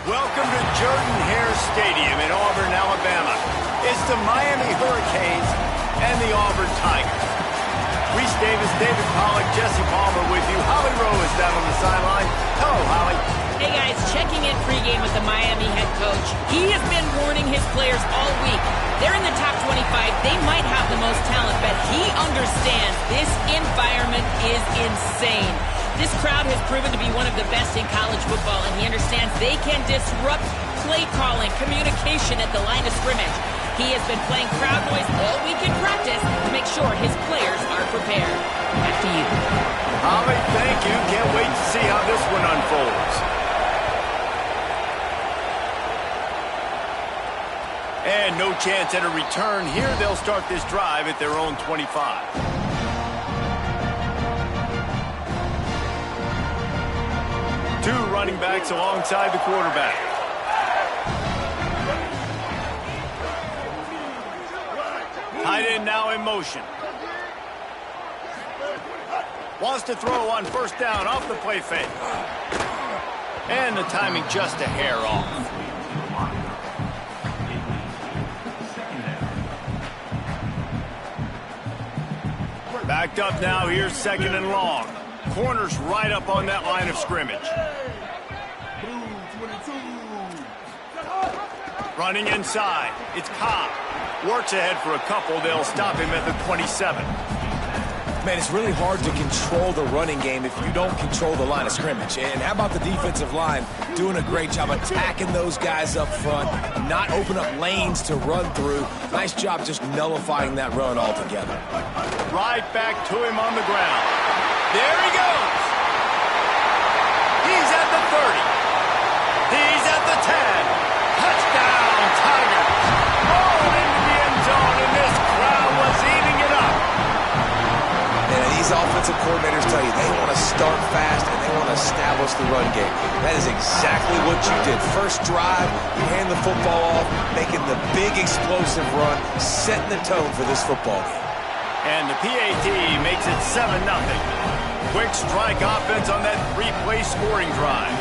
Welcome to Jordan-Hare Stadium in Auburn, Alabama. It's the Miami Hurricanes and the Auburn Tigers. Reese Davis, David Pollack, Jesse Palmer with you. Holly Rowe is down on the sideline. Hello, Holly. Hey, guys. guys checking in pregame with the Miami head coach. He has been warning his players all week. They're in the top 25. They might have the most talent, but he understands this environment is insane. This crowd has proven to be one of the best in college football, and he understands they can disrupt play calling, communication at the line of scrimmage. He has been playing crowd noise all week in practice to make sure his players are prepared. Back to you. Holly, thank you. Can't wait to see how this one unfolds. And no chance at a return here. They'll start this drive at their own 25. Two running backs alongside the quarterback. Tight end now in motion. Wants to throw on first down off the play fake. And the timing just a hair off. Backed up now, here's second and long. Corner's right up on that line of scrimmage. Running inside, it's Cobb. Works ahead for a couple, they'll stop him at the 27. Man, it's really hard to control the running game if you don't control the line of scrimmage. And how about the defensive line doing a great job attacking those guys up front, not open up lanes to run through. Nice job just nullifying that run altogether. Right back to him on the ground. There he goes. He's at the 30. He's at the 10. Touchdown, Tigers. Rolling into the end zone, and this crowd was eating it up. And these offensive coordinators tell you they want to start fast and they want to establish the run game. That is exactly what you did. First drive, you hand the football off, making the big explosive run, setting the tone for this football game. And the PAT makes it 7-0. Quick strike offense on that three-play scoring drive.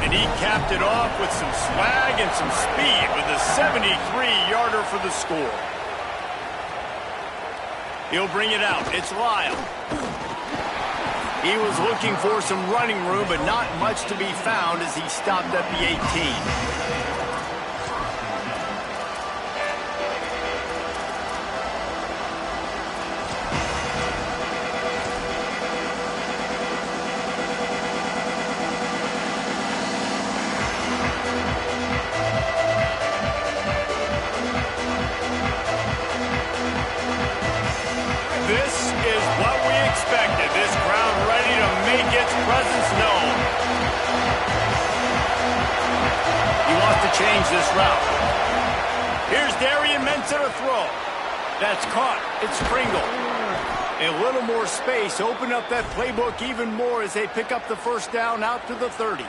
And he capped it off with some swag and some speed with a 73-yarder for the score. He'll bring it out. It's Lyle. He was looking for some running room, but not much to be found as he stopped at the 18. This is what we expected. This crowd ready to make its presence known. He wants to change this route. Here's Darian Mensah to throw. That's caught. It's Pringle. A little more space. Open up that playbook even more as they pick up the first down out to the 30.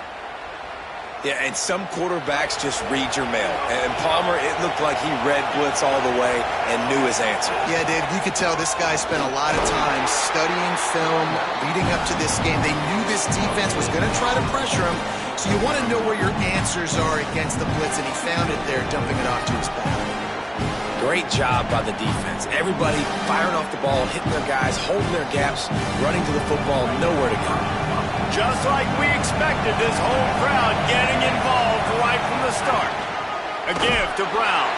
Yeah, and some quarterbacks just read your mail. And Palmer, it looked like he read blitz all the way and knew his answer. Yeah, Dave, you could tell this guy spent a lot of time studying film leading up to this game. They knew this defense was going to try to pressure him, so you want to know where your answers are against the blitz, and he found it there, dumping it off to his back. Great job by the defense. Everybody firing off the ball, hitting their guys, holding their gaps, running to the football, nowhere to go. Just like we expected, this whole crowd getting involved right from the start. A give to Brown.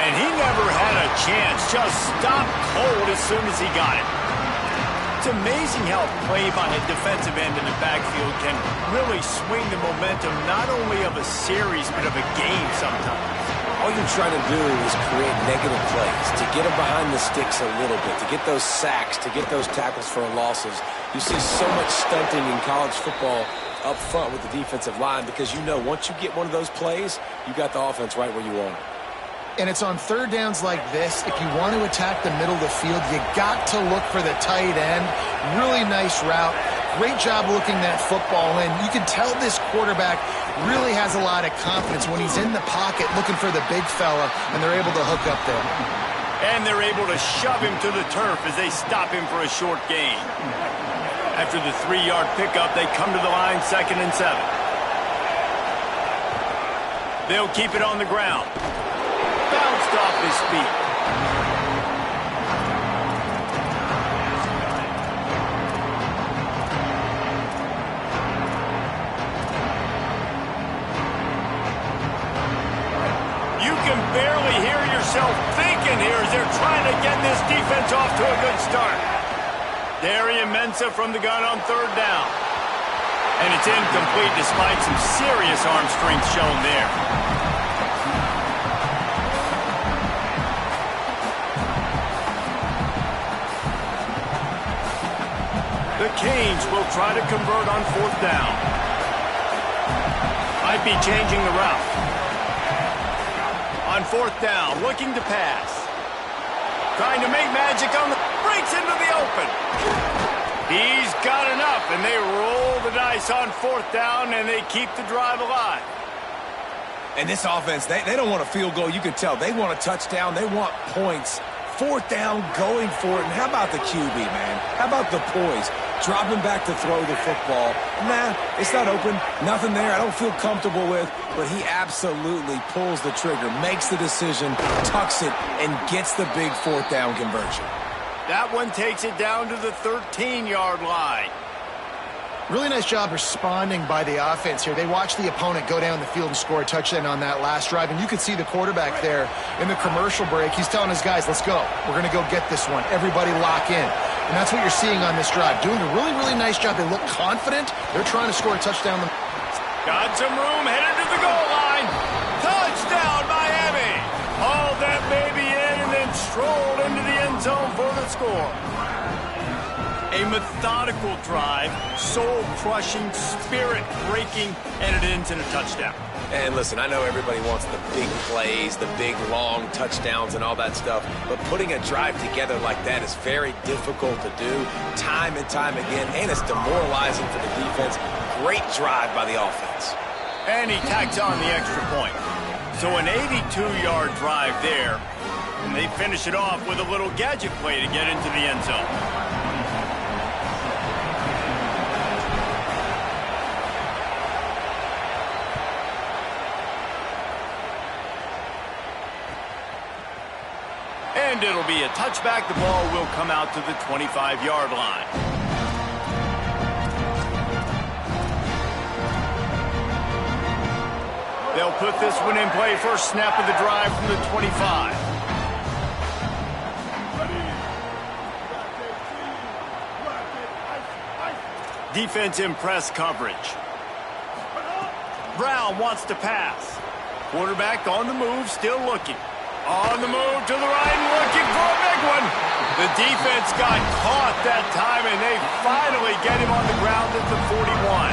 And he never had a chance, just stopped cold as soon as he got it. It's amazing how play by a defensive end in the backfield can really swing the momentum not only of a series, but of a game sometimes. All you're trying to do is create negative plays, to get them behind the sticks a little bit, to get those sacks, to get those tackles for losses. You see so much stunting in college football up front with the defensive line because you know once you get one of those plays, you got the offense right where you want it. And it's on third downs like this, if you want to attack the middle of the field, you got to look for the tight end. Really nice route. Great job looking that football in. You can tell this quarterback really has a lot of confidence when he's in the pocket looking for the big fella, and they're able to hook up there. And they're able to shove him to the turf as they stop him for a short gain. After the 3-yard pickup, they come to the line, 2nd and 7. They'll keep it on the ground. Bounced off his feet. this defense off to a good start. Darian Mensah from the gun on third down. And it's incomplete despite some serious arm strength shown there. The Canes will try to convert on fourth down. Might be changing the route. On fourth down, looking to pass. Trying to make magic on the... breaks into the open. He's got enough, and they roll the dice on fourth down, and they keep the drive alive. And this offense, they don't want a field goal. You can tell. They want a touchdown. They want points. Fourth down, going for it. And how about the QB, man? How about the poise? Dropping back to throw the football. Nah, it's not open. Nothing there I don't feel comfortable with. But he absolutely pulls the trigger, makes the decision, tucks it, and gets the big fourth down conversion. That one takes it down to the 13-yard line. Really nice job responding by the offense here. They watched the opponent go down the field and score a touchdown on that last drive, and you could see the quarterback there in the commercial break. He's telling his guys, let's go. We're going to go get this one. Everybody lock in. And that's what you're seeing on this drive. Doing a really, really nice job. They look confident. They're trying to score a touchdown. Got some room, headed to the goal line. Touchdown, Miami. Hauled that baby in and then strolled into the end zone for the score. A methodical drive, soul-crushing, spirit-breaking, and it ends in a touchdown. And listen, I know everybody wants the big plays, the big, long touchdowns and all that stuff, but putting a drive together like that is very difficult to do time and time again, and it's demoralizing for the defense. Great drive by the offense. And he tacks on the extra point. So an 82-yard drive there, and they finish it off with a little gadget play to get into the end zone. And it'll be a touchback. The ball will come out to the 25-yard line. They'll put this one in play. First snap of the drive from the 25. Defense in press coverage. Brown wants to pass. Quarterback on the move, still looking. On the move to the right and looking for a big one. The defense got caught that time, and they finally get him on the ground at the 41.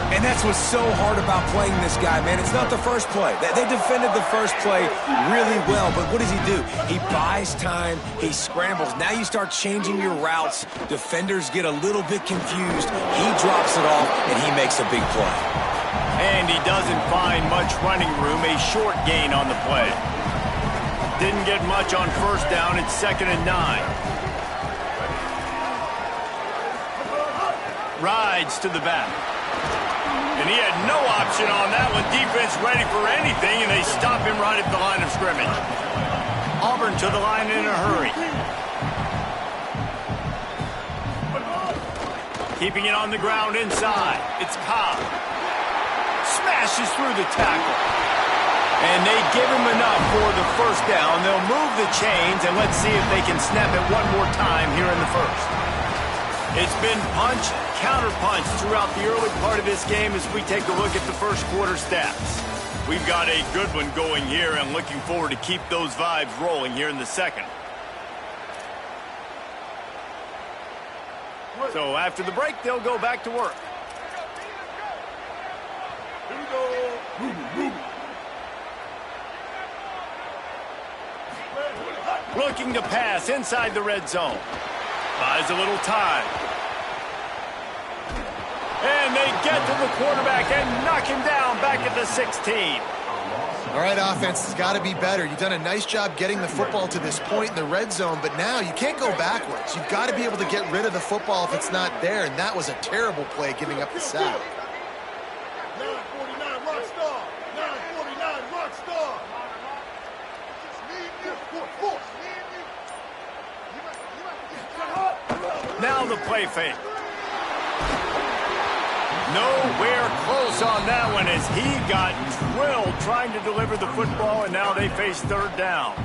And that's what's so hard about playing this guy, man. It's not the first play. They defended the first play really well, but what does he do? He buys time. He scrambles. Now you start changing your routes. Defenders get a little bit confused. He drops it off, and he makes a big play. And he doesn't find much running room. A short gain on the play. Didn't get much on first down. It's 2nd and 9. Rides to the back. And he had no option on that one. Defense ready for anything, and they stop him right at the line of scrimmage. Auburn to the line in a hurry. Keeping it on the ground inside. It's Cobb. Smashes through the tackle. And they give him enough for the first down. They'll move the chains, and let's see if they can snap it one more time here in the first. It's been punch, counter-punch throughout the early part of this game as we take a look at the first quarter stats. We've got a good one going here and looking forward to keep those vibes rolling here in the second. So after the break, they'll go back to work. Here we go. Looking to pass inside the red zone. Buys a little time. And they get to the quarterback and knock him down back at the 16. All right, offense has got to be better. You've done a nice job getting the football to this point in the red zone, but now you can't go backwards. You've got to be able to get rid of the football if it's not there, and that was a terrible play giving up the sack. 949 rock star. 949 rock star. Now the play fake. Nowhere close on that one as he got drilled trying to deliver the football, and now they face third down.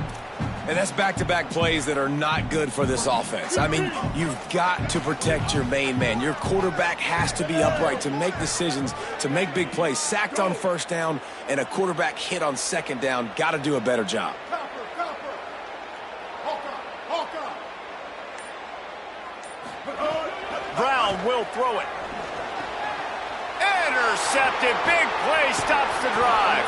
And that's back-to-back plays that are not good for this offense. I mean, you've got to protect your main man. Your quarterback has to be upright to make decisions, to make big plays. Sacked on first down and a quarterback hit on second down. Got to do a better job. Brown will throw it. Intercepted. Big play stops the drive.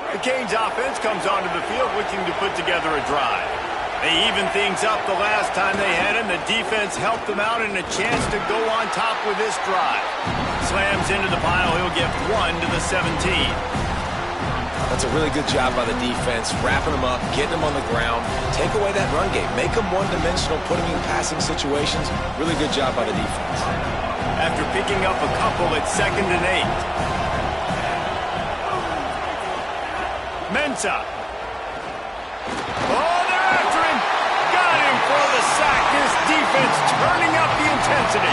The Canes offense comes onto the field looking to put together a drive. They evened things up the last time they had him. The defense helped them out and a chance to go on top with this drive. Slams into the pile. He'll get 1 to the 17. That's a really good job by the defense, wrapping them up, getting them on the ground, take away that run game, make them one-dimensional, put them in passing situations. Really good job by the defense. After picking up a couple, it's 2nd and 8. Mensa. Oh, they're after him. Got him for the sack. This defense turning up the intensity.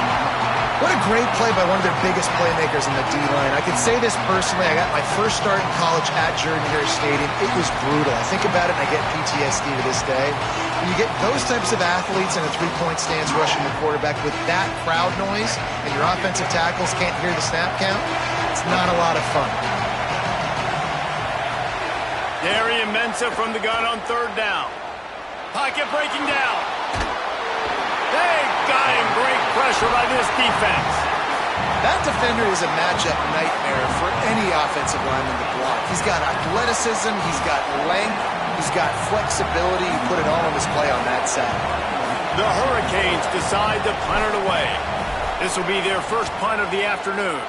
What a great play by one of their biggest playmakers in the D-line. I can say this personally. I got my first start in college at Jordan-Hare Stadium. It was brutal. I think about it and I get PTSD to this day. When you get those types of athletes in a three-point stance rushing the quarterback with that crowd noise and your offensive tackles can't hear the snap count, it's not a lot of fun. Darian Mensa from the gun on 3rd down. Pocket breaking down. They got him. Great pressure by this defense. That defender is a matchup nightmare for any offensive lineman to block. He's got athleticism, he's got length, he's got flexibility. You put it all on display on that side. The Hurricanes decide to punt it away. This will be their first punt of the afternoon.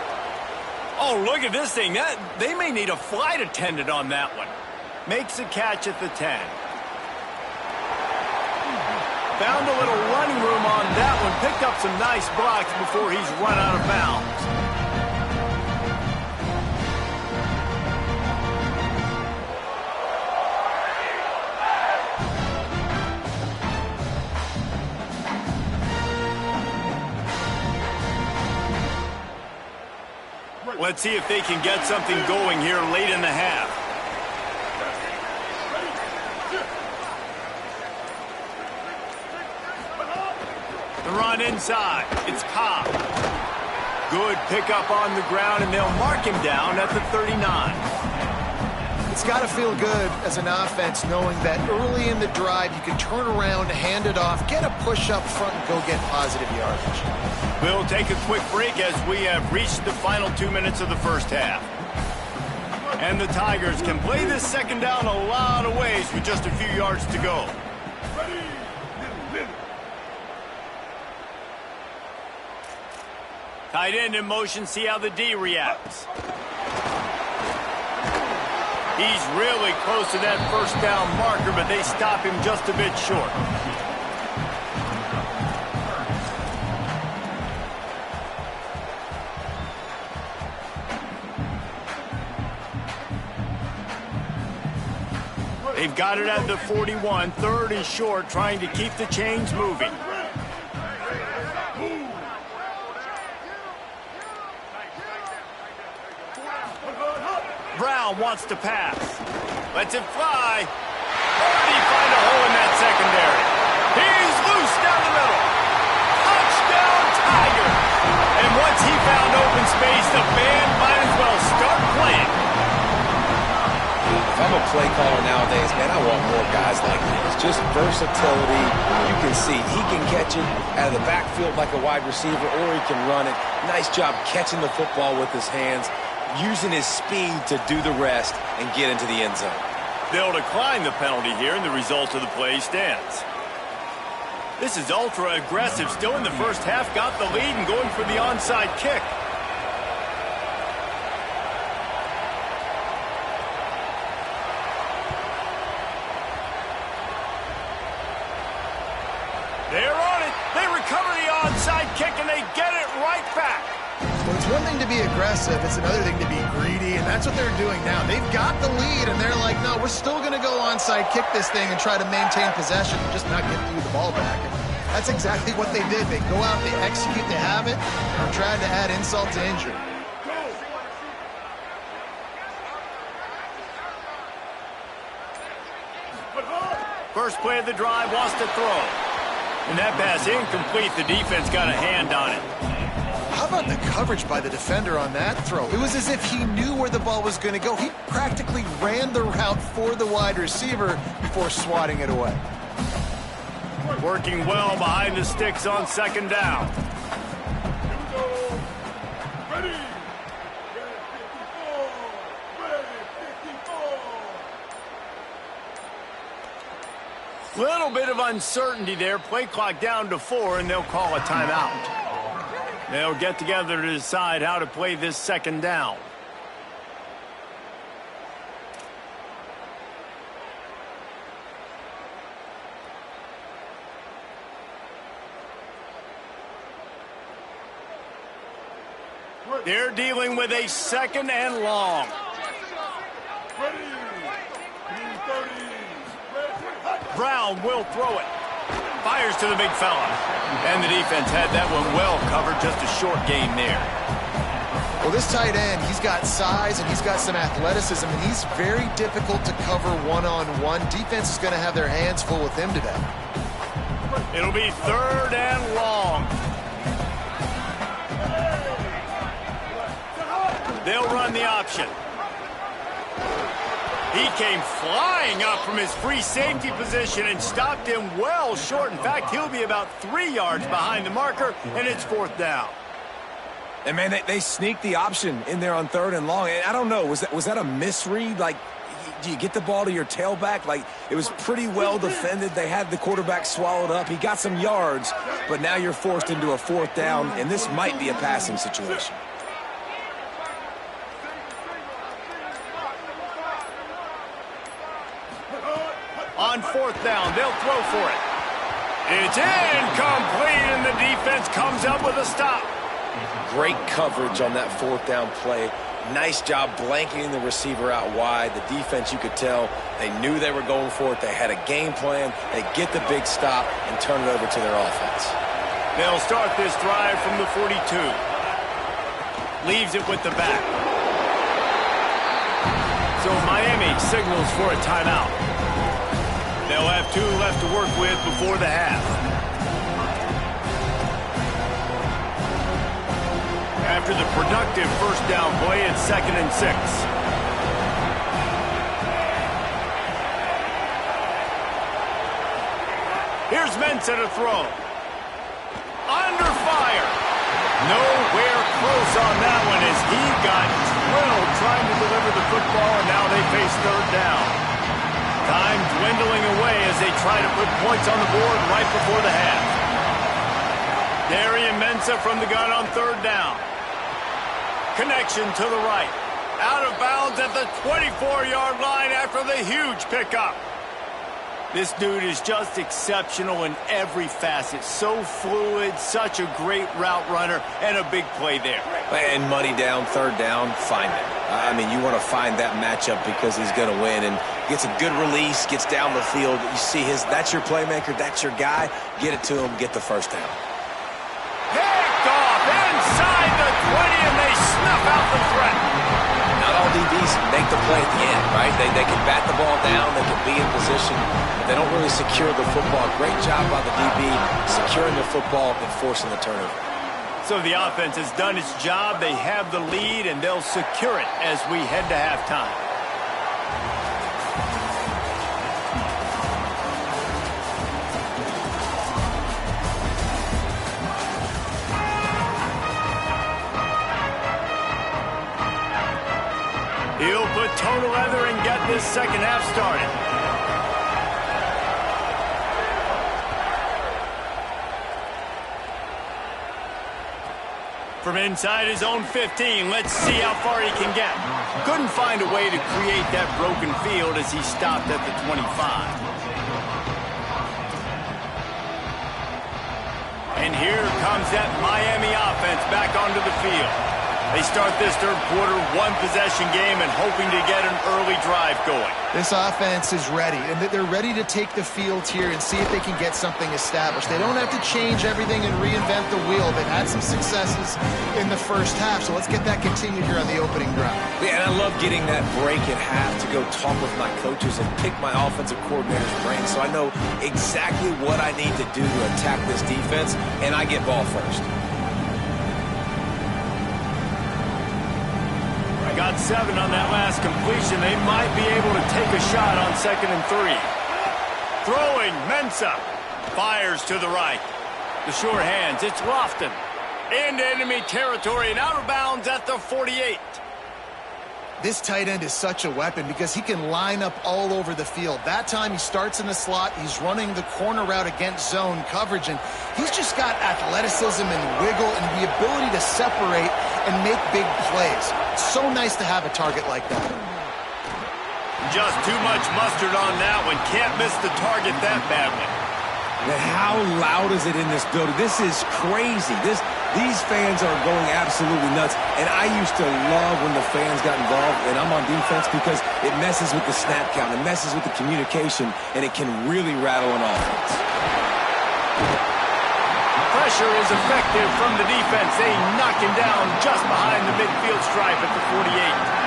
Oh, look at this thing. They may need a flight attendant on that one. Makes a catch at the 10. Found a little running room on that one. Picked up some nice blocks before he's run out of bounds. Let's see if they can get something going here late in the half. The run inside. It's Cobb. Good pickup on the ground, and they'll mark him down at the 39. It's got to feel good as an offense knowing that early in the drive you can turn around, hand it off, get a push up front, and go get positive yardage. We'll take a quick break as we have reached the final 2 minutes of the first half. And the Tigers can play this second down a lot of ways with just a few yards to go. Tight end in motion, see how the D reacts. He's really close to that first down marker, but they stop him just a bit short. They've got it at the 41, 3rd and short, trying to keep the chains moving. Brown wants to pass. Lets it fly. Or did he find a hole in that secondary? He's loose down the middle. Touchdown, Tigers. And once he found open space, the band might as well start playing. If I'm a play caller nowadays, man, I want more guys like this. Just versatility. You can see he can catch it out of the backfield like a wide receiver, or he can run it. Nice job catching the football with his hands, using his speed to do the rest and get into the end zone. They'll decline the penalty here, and the result of the play stands. This is ultra aggressive. Still in the first half, got the lead and going for the onside kick. They're on it. They recover the onside kick, and they get it right back. Well, it's one thing to be aggressive. It's another thing to be greedy, and that's what they're doing now. They've got the lead, and they're like, no, we're still going to go onside kick this thing and try to maintain possession and just not give you the ball back. And That's exactly what they did. They go out, they execute, they have it, and trying to add insult to injury. First play of the drive, wants to throw. And that pass incomplete. The defense got a hand on it. How about the coverage by the defender on that throw? It was as if he knew where the ball was going to go. He practically ran the route for the wide receiver before swatting it away. Working well behind the sticks on second down. Ready. Little bit of uncertainty there. Play clock down to 4, and they'll call a timeout. They'll get together to decide how to play this second down. They're dealing with a second and long. Brown will throw it. Fires to the big fella. And the defense had that one well covered. Just a short gain there. Well, this tight end, he's got size and he's got some athleticism, and he's very difficult to cover one-on-one. Defense is going to have their hands full with him today. It'll be third and long. They'll run the option. He came flying up from his free safety position and stopped him well short. In fact, he'll be about 3 yards behind the marker, and it's fourth down. And, man, they sneaked the option in there on third and long. And I don't know, was that a misread? Like, do you get the ball to your tailback? Like, it was pretty well defended. They had the quarterback swallowed up. He got some yards, but now you're forced into a fourth down, and this might be a passing situation. On fourth down, they'll throw for it. It's incomplete, and the defense comes up with a stop. Great coverage on that fourth down play. Nice job blanketing the receiver out wide. The defense, you could tell, they knew they were going for it. They had a game plan. They get the big stop and turn it over to their offense. They'll start this drive from the 42. Leaves it with the back. So Miami signals for a timeout. They'll have 2 left to work with before the half. After the productive first down play, it's 2nd and 6. Here's Mensah to throw. Under fire. Nowhere close on that one as he got drilled trying to deliver the football, and now they face third down. Time dwindling away as they try to put points on the board right before the half. Darian Mensah from the gun on third down. Connection to the right. Out of bounds at the 24-yard line after the huge pickup. This dude is just exceptional in every facet. So fluid, such a great route runner, and a big play there. And money down, third down, find it. I mean, you want to find that matchup because he's going to win. And gets a good release, gets down the field. You see that's your playmaker, that's your guy. Get it to him, get the first down. Picked off inside the 20, and they snuff out the threat. Not all DBs make the play at the end, right? They can bat the ball down, they can be in position, but they don't really secure the football. Great job by the DB securing the football and forcing the turnover. So the offense has done its job. They have the lead, and they'll secure it as we head to halftime. He'll put toe to leather and get this second half started. From inside his own 15, let's see how far he can get. Couldn't find a way to create that broken field as he stopped at the 25. And here comes that Miami offense back onto the field. They start this third quarter one-possession game and hoping to get an early drive going. This offense is ready, and they're ready to take the field here and see if they can get something established. They don't have to change everything and reinvent the wheel. They've had some successes in the first half, so let's get that continued here on the opening drive. Yeah, and I love getting that break at half to go talk with my coaches and pick my offensive coordinator's brain so I know exactly what I need to do to attack this defense, and I get ball first. Got 7 on that last completion. They might be able to take a shot on 2nd and 3. Throwing, Mensah. Fires to the right. The sure hands, it's Lofton. Into enemy territory and out of bounds at the 48. This tight end is such a weapon because he can line up all over the field. That time he starts in the slot. He's running the corner route against zone coverage, and he's just got athleticism and wiggle and the ability to separate and make big plays. It's so nice to have a target like that. Just too much mustard on that one. Can't miss the target that badly. Man, how loud is it in this building? This is crazy. These fans are going absolutely nuts. And I used to love when the fans got involved, and I'm on defense because it messes with the snap count. It messes with the communication, and it can really rattle an offense. Pressure is effective from the defense. They knock him down just behind the midfield stripe at the 48.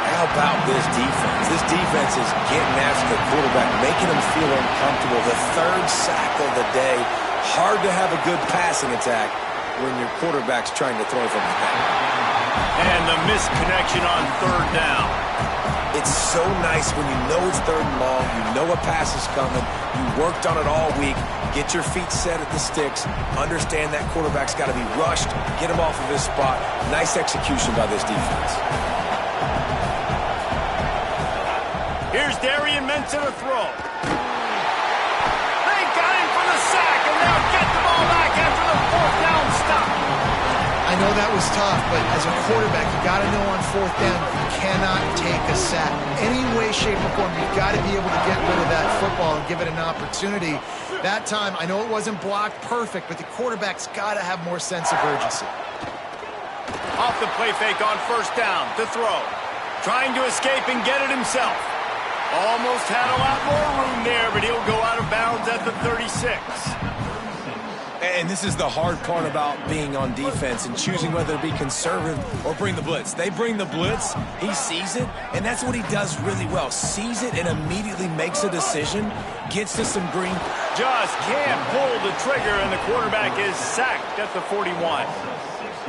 How about this defense? This defense is getting after the quarterback, making him feel uncomfortable. The 3rd sack of the day. Hard to have a good passing attack when your quarterback's trying to throw from the back. And the misconnection on 3rd down. It's so nice when you know it's 3rd and long, you know a pass is coming, you worked on it all week, get your feet set at the sticks, understand that quarterback's got to be rushed, get him off of his spot. Nice execution by this defense. Here's Darian Mensah to throw. They got him for the sack, and they'll get the ball back after the 4th down stop. I know that was tough, but as a quarterback, you got to know on 4th down, you cannot take a sack. Any way, shape, or form, you've got to be able to get rid of that football and give it an opportunity. That time, I know it wasn't blocked perfect, but the quarterback's got to have more sense of urgency. Off the play fake on 1st down to throw. Trying to escape and get it himself. Almost had a lot more room there, but he'll go out of bounds at the 36. And this is the hard part about being on defense and choosing whether to be conservative or bring the blitz. They bring the blitz, he sees it, and that's what he does really well. Sees it and immediately makes a decision, gets to some green. Just can't pull the trigger, and the quarterback is sacked at the 41.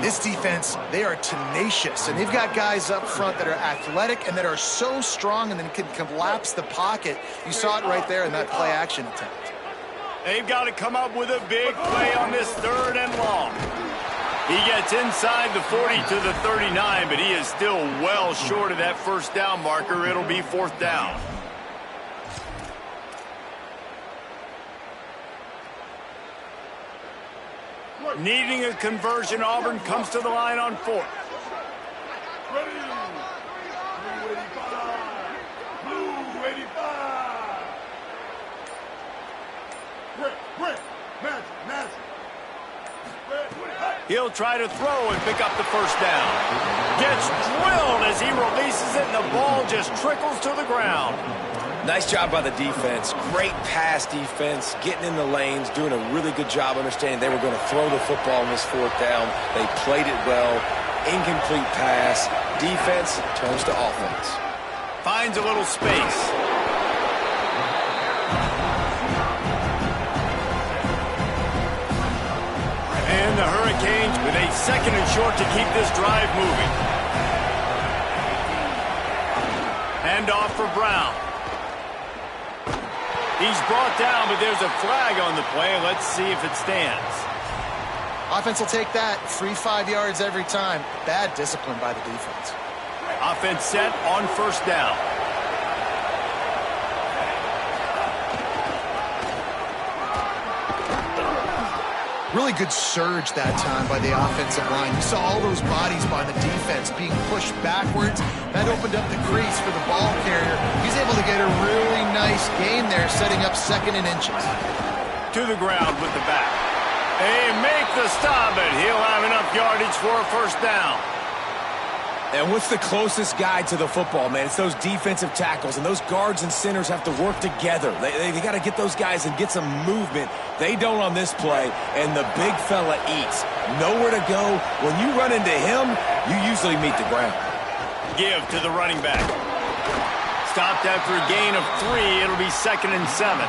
This defense, they are tenacious, and they've got guys up front that are athletic and that are so strong and then can collapse the pocket. You saw it right there in that play-action attempt. They've got to come up with a big play on this 3rd and long. He gets inside the 40 to the 39, but he is still well short of that 1st down marker. It'll be 4th down. Needing a conversion, Auburn comes to the line on 4th. Ready. Blue 85. Blue 85. Quick. Magic. He'll try to throw and pick up the 1st down. Gets drilled as he releases it, and the ball just trickles to the ground. Nice job by the defense. Great pass defense, getting in the lanes, doing a really good job understanding they were going to throw the football on this 4th down. They played it well. Incomplete pass. Defense turns to offense. Finds a little space. And the Hurricanes with a 2nd and short to keep this drive moving. Hand off for Brown. He's brought down, but there's a flag on the play. Let's see if it stands. Offense will take that. Free 5 yards every time. Bad discipline by the defense. Offense set on 1st down. Really good surge that time by the offensive line. You saw all those bodies by the defense being pushed backwards. That opened up the crease for the ball carrier. He's able to get a really nice gain there, setting up 2nd and inches. To the ground with the back. They make the stop, but he'll have enough yardage for a 1st down. And what's the closest guy to the football, man? It's those defensive tackles, and those guards and centers have to work together. They got to get those guys and get some movement. They don't on this play, and the big fella eats. Nowhere to go. When you run into him, you usually meet the ground. Give to the running back. Stopped after a gain of 3. It'll be 2nd and 7.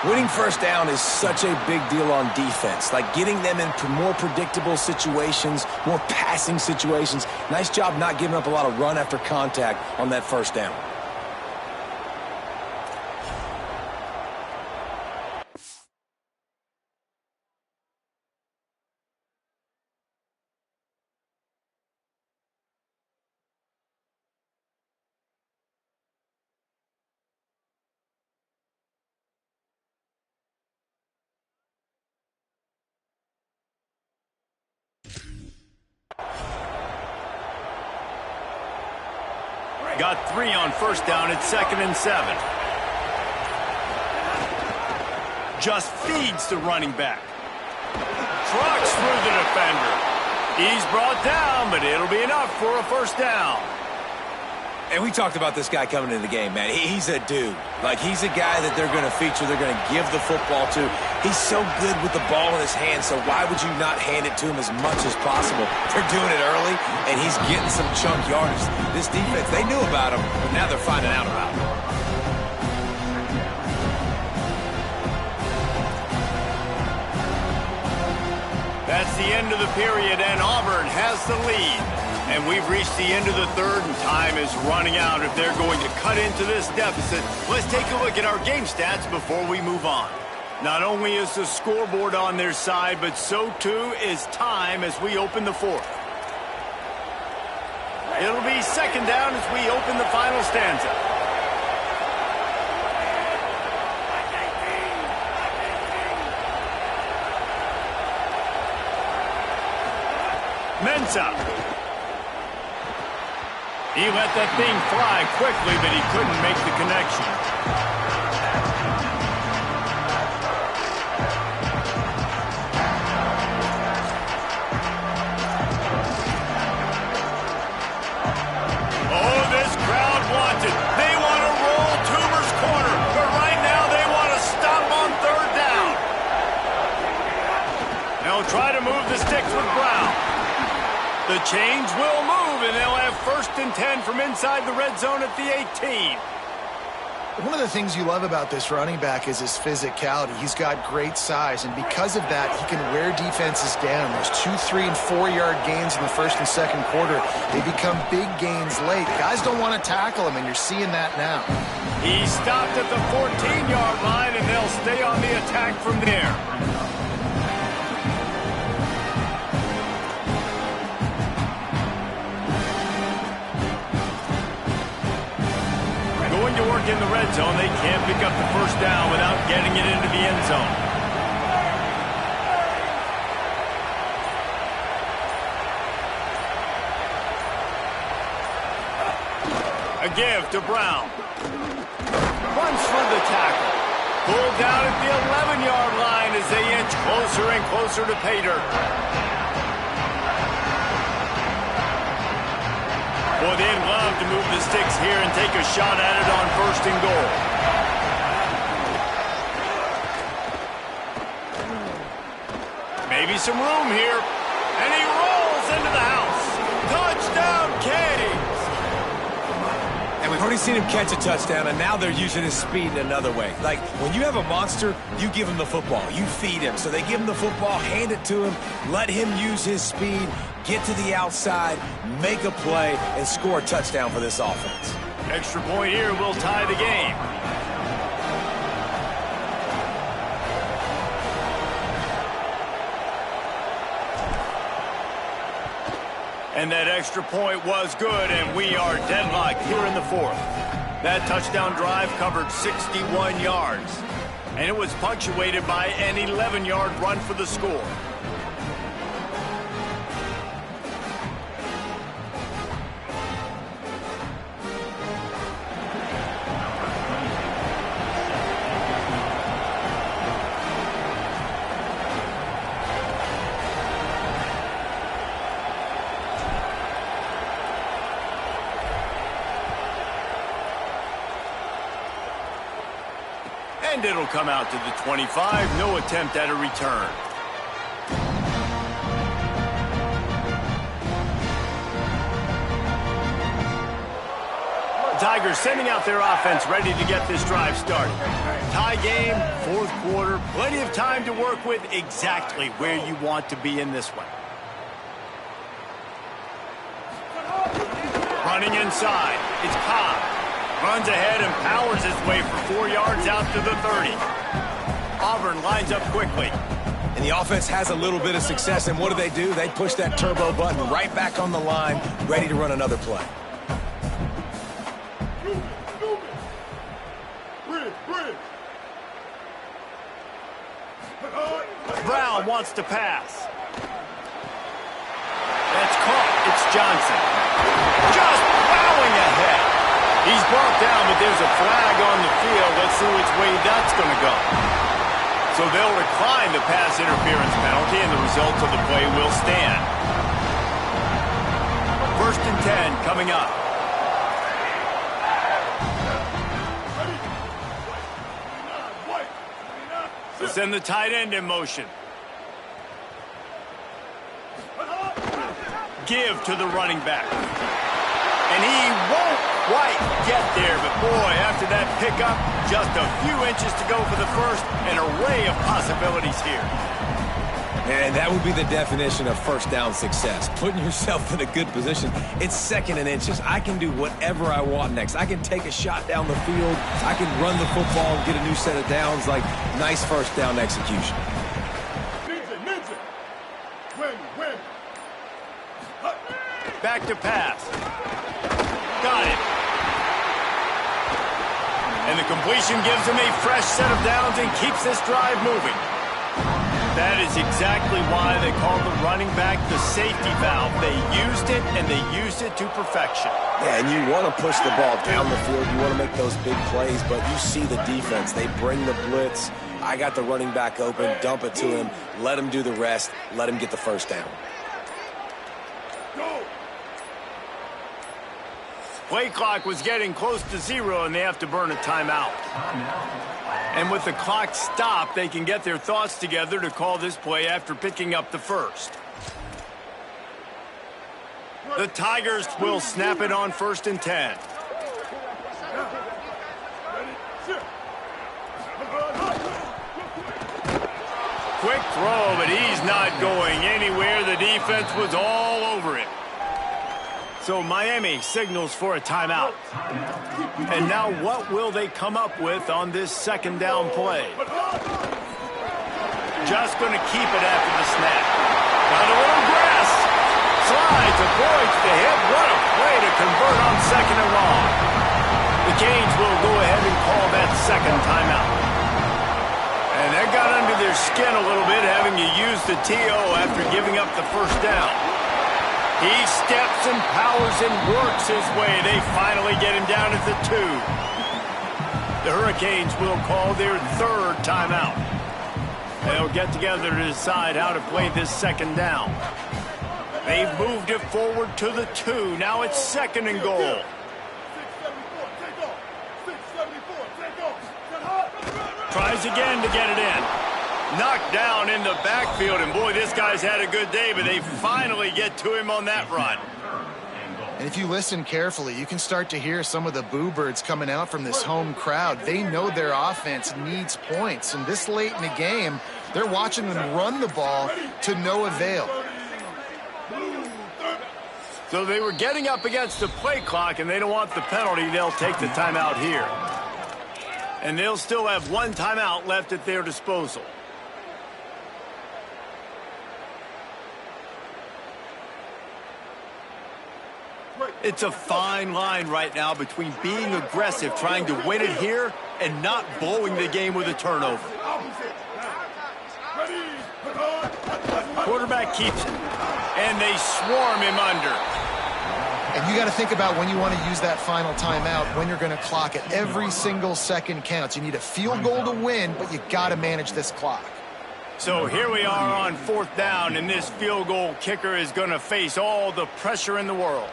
Winning first down is such a big deal on defense. Like getting them in more predictable situations, more passing situations. Nice job not giving up a lot of run after contact on that first down. Got 3 on first down at 2nd and 7. Just feeds the running back. Trucks through the defender. He's brought down, but it'll be enough for a first down. And we talked about this guy coming into the game, man. He's a dude. Like, he's a guy that they're going to feature, they're going to give the football to. He's so good with the ball in his hand, so why would you not hand it to him as much as possible? They're doing it early, and he's getting some chunk yardage. This defense, they knew about him, but now they're finding out about him. That's the end of the period, and Auburn has the lead. And we've reached the end of the third, and time is running out if they're going to cut into this deficit. Let's take a look at our game stats before we move on. Not only is the scoreboard on their side, but so too is time as we open the fourth. It'll be 2nd down as we open the final stanza. Mensah. He let that thing fly quickly, but he couldn't make the connection. Oh, this crowd wants it. They want to roll Toomer's corner, but right now they want to stop on 3rd down. They'll try to move the sticks with Brown. The chains will move, and they'll have 1st and 10 from inside the red zone at the 18. One of the things you love about this running back is his physicality. He's got great size, and because of that, he can wear defenses down. Those 2-, 3-, and 4-yard gains in the first and second quarter, they become big gains late. Guys don't want to tackle him, and you're seeing that now. He stopped at the 14-yard line, and they'll stay on the attack from there. Going to work in the red zone. They can't pick up the first down without getting it into the end zone. A give to Brown. Runs through the tackle. Pulled down at the 11-yard line as they inch closer and closer to pay dirt. Boy, they'd love to move the sticks here and take a shot at it on 1st and goal. Maybe some room here. And he rolls into the house. Touchdown, Canes! And we've already seen him catch a touchdown, and now they're using his speed in another way. Like, when you have a monster, you give him the football. You feed him. So they give him the football, hand it to him, let him use his speed, get to the outside, make a play, and score a touchdown for this offense. Extra point here will tie the game. And that extra point was good, and we are deadlocked here in the fourth. That touchdown drive covered 61 yards, and it was punctuated by an 11-yard run for the score. And it'll come out to the 25. No attempt at a return. Tigers sending out their offense ready to get this drive started. Tie game, fourth quarter, plenty of time to work with, exactly where you want to be in this one. Running inside, it's Cobb. Runs ahead and powers his way for 4 yards out to the 30. Auburn lines up quickly. And the offense has a little bit of success, and what do? They push that turbo button right back on the line, ready to run another play. Brown wants to pass. That's caught. It's Johnson. Just plowing ahead. He's brought down, but there's a flag on the field. Let's see which way that's going to go. So they'll decline the pass interference penalty, and the result of the play will stand. 1st and 10 coming up. So send the tight end in motion. Give to the running back. And he won't quite get there, but boy, after that pickup, just a few inches to go for the first, an array of possibilities here. And that would be the definition of first down success, putting yourself in a good position. It's 2nd and inches. I can do whatever I want next. I can take a shot down the field. I can run the football and get a new set of downs. Like, nice first down execution. Back to pass. Got it. And the completion gives him a fresh set of downs and keeps this drive moving. That is exactly why they call the running back the safety valve. They used it, and they used it to perfection. Yeah, and you want to push the ball down the field. You want to make those big plays, but you see the defense. They bring the blitz. I got the running back open, dump it to him, let him do the rest, let him get the first down. Play clock was getting close to 0, and they have to burn a timeout. And with the clock stopped, they can get their thoughts together to call this play after picking up the first. The Tigers will snap it on 1st and 10. Quick throw, but he's not going anywhere. The defense was all over it. So Miami signals for a timeout. And now what will they come up with on this 2nd down play? Just going to keep it after the snap. Got a little grass. Slides, avoids the hit. What a play to convert on 2nd and long. The Canes will go ahead and call that 2nd timeout. And that got under their skin a little bit, having to use the TO after giving up the first down. He steps and powers and works his way. They finally get him down at the 2. The Hurricanes will call their 3rd timeout. They'll get together to decide how to play this 2nd down. They've moved it forward to the 2. Now it's 2nd and goal. Tries again to get it in. Knocked down in the backfield, and boy, this guy's had a good day, but they finally get to him on that run. And if you listen carefully, you can start to hear some of the boo birds coming out from this home crowd. They know their offense needs points, and this late in the game, they're watching them run the ball to no avail. So they were getting up against the play clock, and they don't want the penalty. They'll take the timeout here. And they'll still have 1 timeout left at their disposal. It's a fine line right now between being aggressive, trying to win it here, and not blowing the game with a turnover. Quarterback keeps it, and they swarm him under. And you got to think about when you want to use that final timeout, when you're going to clock it. Every single second counts. You need a field goal to win, but you got to manage this clock. So here we are on 4th down, and this field goal kicker is going to face all the pressure in the world.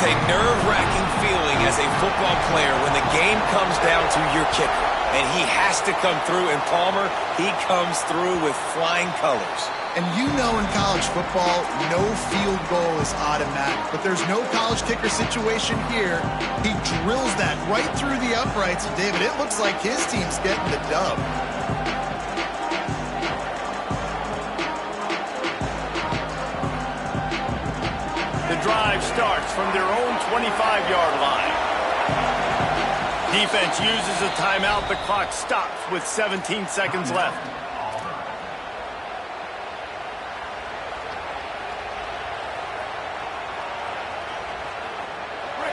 a nerve-wracking feeling as a football player when the game comes down to your kicker. And he has to come through, and Palmer, he comes through with flying colors. And you know in college football, no field goal is automatic. But there's no college kicker situation here. He drills that right through the uprights. And David, it looks like his team's getting the dub. The drive starts from their own 25-yard line. Defense uses a timeout. The clock stops with 17 seconds left.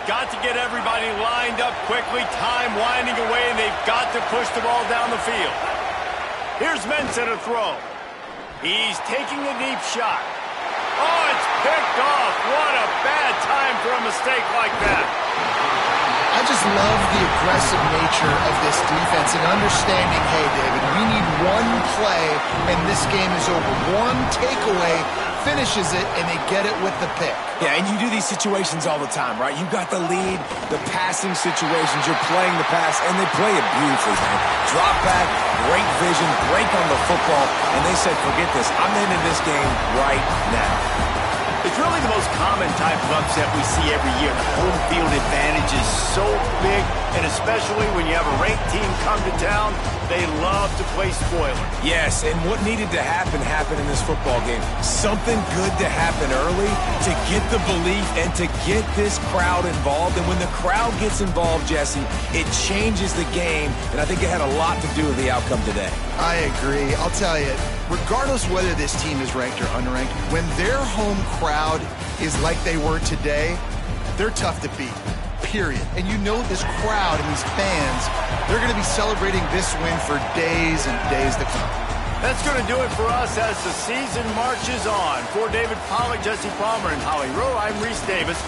Got to get everybody lined up quickly. Time winding away, and they've got to push the ball down the field. Here's Mensah to throw. He's taking a deep shot. Oh, it's picked off. What a bad time for a mistake like that. I just love the aggressive nature of this defense and understanding, hey, David, we need one play, and this game is over. One takeaway finishes it, and they get it with the pick. Yeah, and you do these situations all the time, right? You've got the lead, the passing situations, you're playing the pass, and they play it beautifully, man. Drop back, great vision, break on the football, and they said, forget this, I'm ending this game right now. It's really the most common type of upset we see every year. The home field advantage is so big, and especially when you have a ranked team come to town, they love to play spoiler. Yes, and what needed to happen happened in this football game. Something good to happen early to get the belief and to get this crowd involved. And when the crowd gets involved, Jesse, it changes the game, and I think it had a lot to do with the outcome today. I agree. I'll tell you, regardless whether this team is ranked or unranked, when their home crowd is like they were today, they're tough to beat, period. And you know this crowd and these fans, they're going to be celebrating this win for days and days to come. That's going to do it for us as the season marches on. For David Pollack, Jesse Palmer, and Holly Rowe, I'm Reese Davis.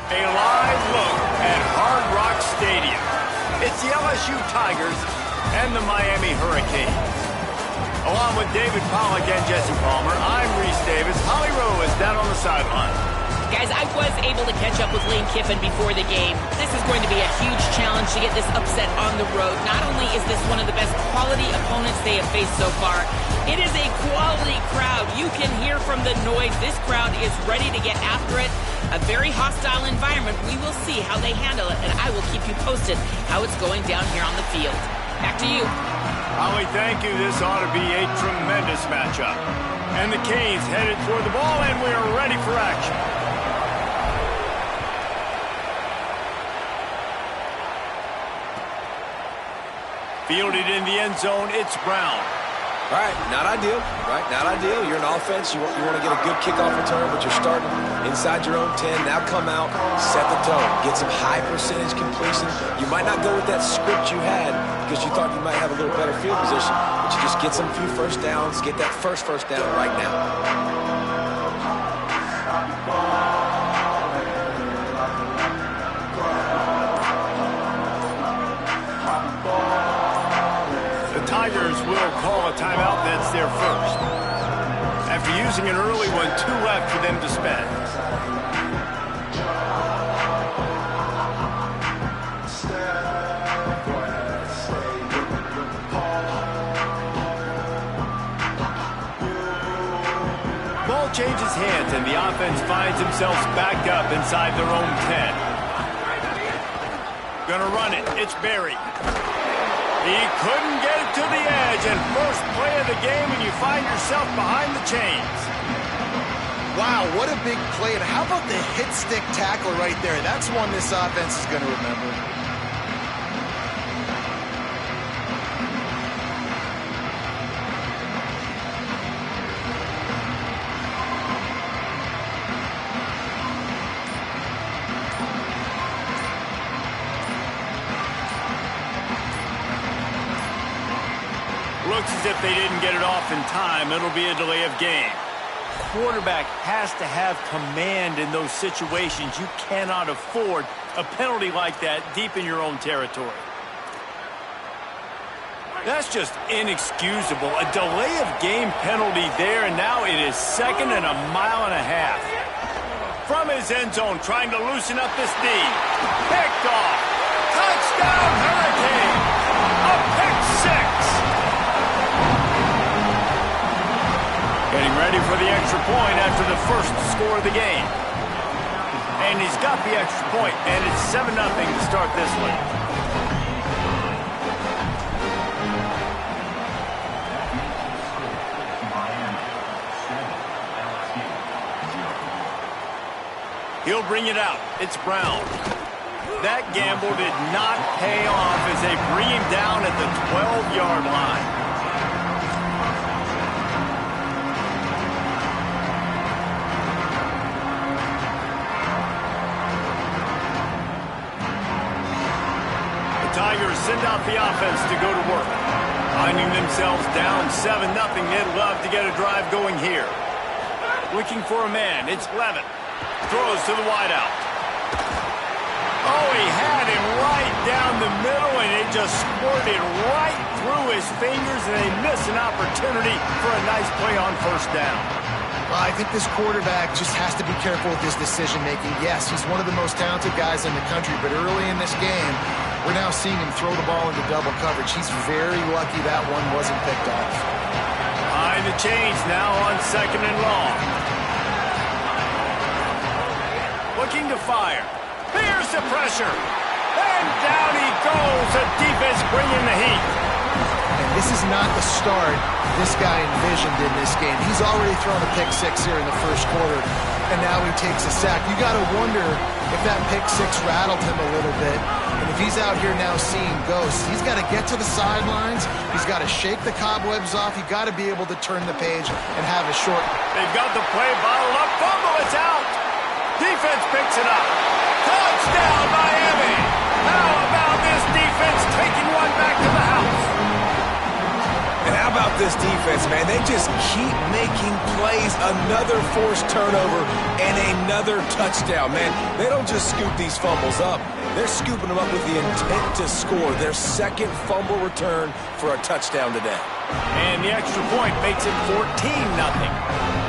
A live look at Hard Rock Stadium. It's the LSU Tigers and the Miami Hurricanes. Along with David Pollack and Jesse Palmer, I'm Reese Davis. Holly Rowe is down on the sideline. Guys, I was able to catch up with Lane Kiffin before the game. This is going to be a huge challenge to get this upset on the road. Not only is this one of the best quality opponents they have faced so far, it is a quality crowd. You can hear from the noise. This crowd is ready to get after it. A very hostile environment. We will see how they handle it, and I will keep you posted how it's going down here on the field. Back to you. Holly, thank you. This ought to be a tremendous matchup. And the Canes headed toward the ball, and we are ready for action. Fielded in the end zone, it's Brown. All right, not ideal, right? Not ideal. You're an offense. You want to get a good kickoff return, but you're starting inside your own 10. Now come out, set the tone, get some high percentage completion. You might not go with that script you had because you thought you might have a little better field position, but you just get some few first downs, get that first down right now. Tigers will call a timeout. That's their first. After using an early one, 2 left for them to spend. Ball changes hands, and the offense finds themselves backed up inside their own 10. Gonna run it. It's Barry. He couldn't get it to the edge, and first play of the game, and you find yourself behind the chains. Wow, what a big play. And how about the hit stick tackle right there? That's one this offense is going to remember. Looks as if they didn't get it off in time. It'll be a delay of game. Quarterback has to have command in those situations. You cannot afford a penalty like that deep in your own territory. That's just inexcusable. A delay of game penalty there, and now it is 2nd and a mile and a half. From his end zone, trying to loosen up this D. Picked off. Touchdown, Hurricane. A pick six. Getting ready for the extra point after the first score of the game. And he's got the extra point, and it's 7-0 to start this one. He'll bring it out. It's Brown. That gamble did not pay off as they bring him down at the 12-yard line. Tigers send out the offense to go to work. Finding themselves down 7-0, they'd love to get a drive going here. Looking for a man, it's Levin. Throws to the wideout. Oh, he had him right down the middle, and it just squirted right through his fingers, and they miss an opportunity for a nice play on first down. Well, I think this quarterback just has to be careful with his decision-making. Yes, he's one of the most talented guys in the country, but early in this game, we're now seeing him throw the ball into double coverage. He's very lucky that one wasn't picked off. Behind the chains now on 2nd and long. Looking to fire. Here's the pressure. And down he goes. The defense bringing the heat. And this is not the start this guy envisioned in this game. He's already thrown a pick six here in the first quarter, and now he takes a sack. You got to wonder if that pick six rattled him a little bit. And if he's out here now seeing ghosts, he's got to get to the sidelines. He's got to shake the cobwebs off. You got to be able to turn the page and have a short. They've got the play bottled up. Fumble, it's out. Defense picks it up. Touchdown, Miami. How about this defense taking one back to the house? And how about this defense, man? They just keep making plays. Another forced turnover and another touchdown, man. They don't just scoop these fumbles up. They're scooping them up with the intent to score. Their 2nd fumble return for a touchdown today. And the extra point makes it 14-0.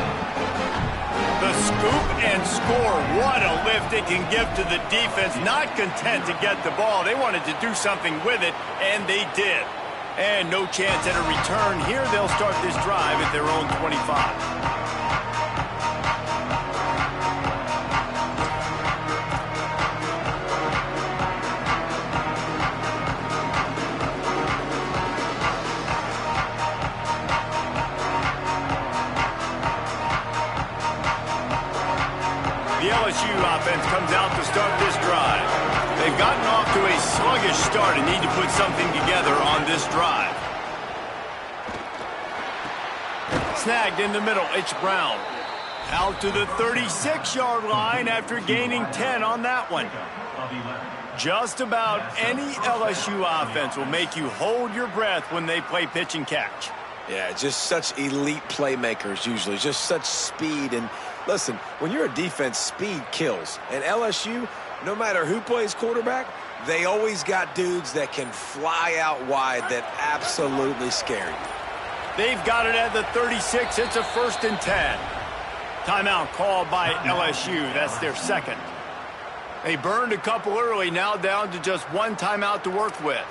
The scoop and score. What a lift it can give to the defense. Not content to get the ball. They wanted to do something with it, and they did. And no chance at a return here. They'll start this drive at their own 25. The LSU offense comes out to start this drive. They've gotten off to a sluggish start and need to put something together on this drive. Snagged in the middle, it's Brown. Out to the 36-yard line after gaining 10 on that one. Just about any LSU offense will make you hold your breath when they play pitch and catch. Yeah, just such elite playmakers usually, just such speed. And listen, when you're a defense, speed kills. And LSU, no matter who plays quarterback, they always got dudes that can fly out wide that absolutely scare you. They've got it at the 36. It's a 1st and 10. Timeout called by LSU. That's their 2nd. They burned a couple early, now down to just 1 timeout to work with.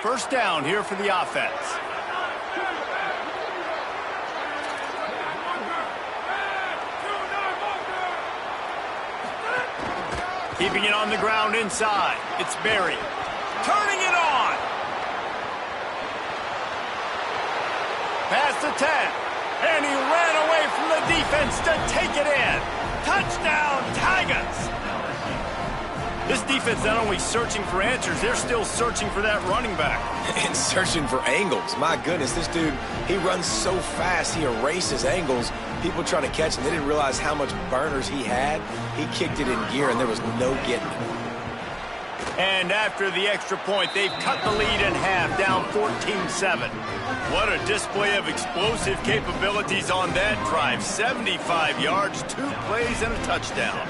First down here for the offense. Keeping it on the ground inside. It's Berry. Turning it on. Past the 10. And he ran away from the defense to take it in. Touchdown, Tigers! This defense not only searching for answers, they're still searching for that running back. And searching for angles. My goodness, this dude, he runs so fast, he erases angles. People trying to catch him, they didn't realize how much burners he had. He kicked it in gear, and there was no getting it. And after the extra point, they've cut the lead in half, down 14-7. What a display of explosive capabilities on that drive. 75 yards, 2 plays, and a touchdown.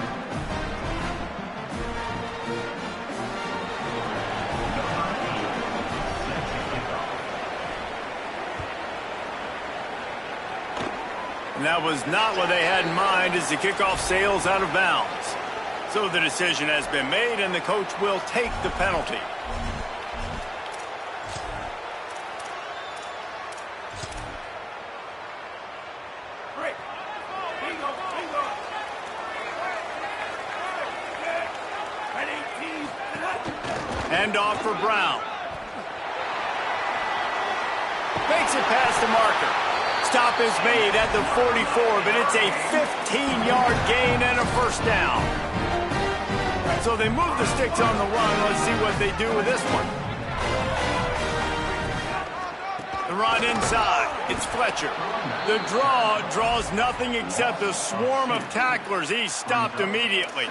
And that was not what they had in mind as the kickoff sails out of bounds. So the decision has been made, and the coach will take the penalty. Hand off for Brown. Makes it past the marker. Stop is made at the 44, but it's a 15-yard gain and a first down. So they move the sticks on the run. Let's see what they do with this one. The run inside. It's Fletcher. The draw draws nothing except a swarm of tacklers. He's stopped immediately.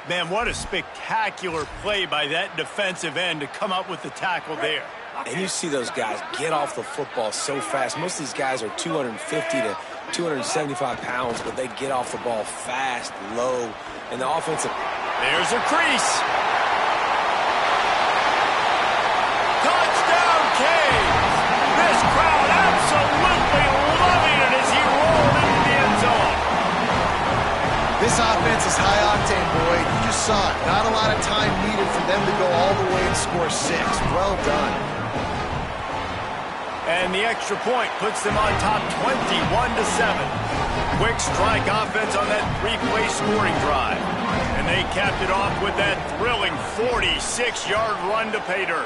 Man, what a spectacular play by that defensive end to come up with the tackle there. And you see those guys get off the football so fast. Most of these guys are 250 to 275 pounds, but they get off the ball fast, low, and the offensive... There's a crease. Touchdown, Canes! This crowd absolutely loving it as he rolled into the end zone. This offense is high octane, boy. You just saw it. Not a lot of time needed for them to go all the way and score 6. Well done. And the extra point puts them on top 21-7. Quick strike offense on that 3-play scoring drive. And they capped it off with that thrilling 46-yard run to pay dirt.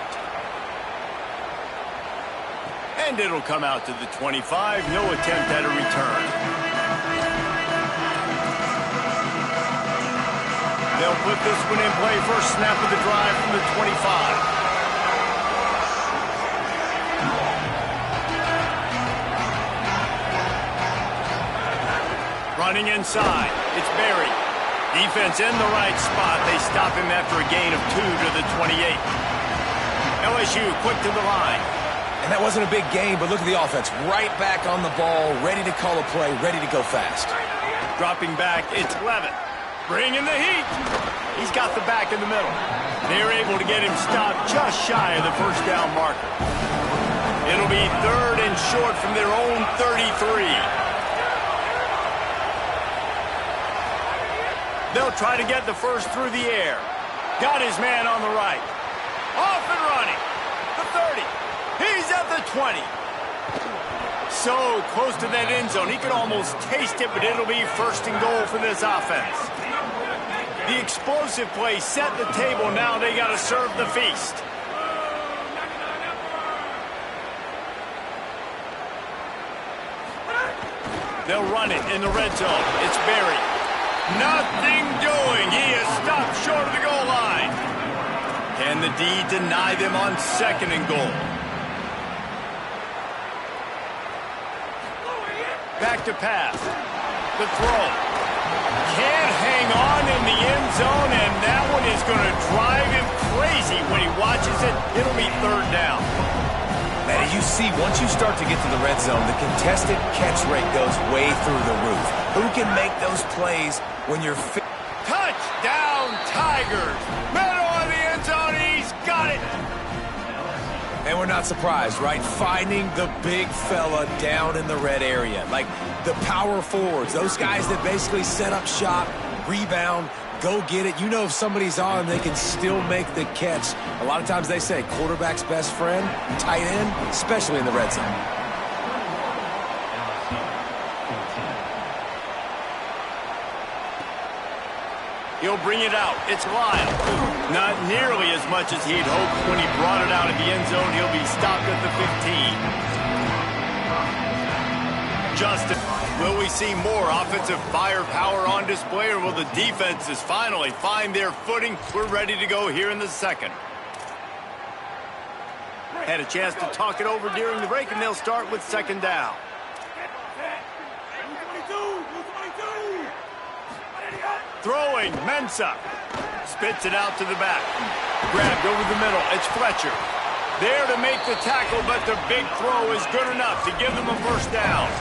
And it'll come out to the 25. No attempt at a return. They'll put this one in play. First snap of the drive from the 25. Running inside, it's Berry. Defense in the right spot. They stop him after a gain of 2 to the 28. LSU quick to the line. And that wasn't a big gain, but look at the offense. Right back on the ball, ready to call a play, ready to go fast. Dropping back, it's Levitt. Bringing the heat. He's got the back in the middle. They're able to get him stopped just shy of the first down marker. It'll be 3rd and short from their own 33. They'll try to get the first through the air. Got his man on the right. Off and running. The 30. He's at the 20. So close to that end zone. He could almost taste it, but it'll be 1st and goal for this offense. The explosive play set the table. Now they got to serve the feast. They'll run it in the red zone. It's Berry. Nothing doing. He is stopped short of the goal line. Can the D deny them on 2nd and goal? Back to pass. The throw. Can't hang on in the end zone, and that one is going to drive him crazy when he watches it. It'll be 3rd down. Man, you see, once you start to get to the red zone, the contested catch rate goes way through the roof. Who can make those plays when you're fit? Touchdown, Tigers! Middle of the end zone, he's got it! And we're not surprised, right? Finding the big fella down in the red area. Like the power forwards, those guys that basically set up shop, rebound, go get it. You know if somebody's on, they can still make the catch. A lot of times they say quarterback's best friend, tight end, especially in the red zone. He'll bring it out. It's Lyle. Not nearly as much as he'd hoped when he brought it out of the end zone. He'll be stopped at the 15. Justin, will we see more offensive firepower on display, or will the defenses finally find their footing? We're ready to go here in the second. Had a chance to talk it over during the break, and they'll start with second down. Throwing, Mensah. Spits it out to the back. Grabbed over the middle. It's Fletcher. There to make the tackle, but the big throw is good enough to give them a first down.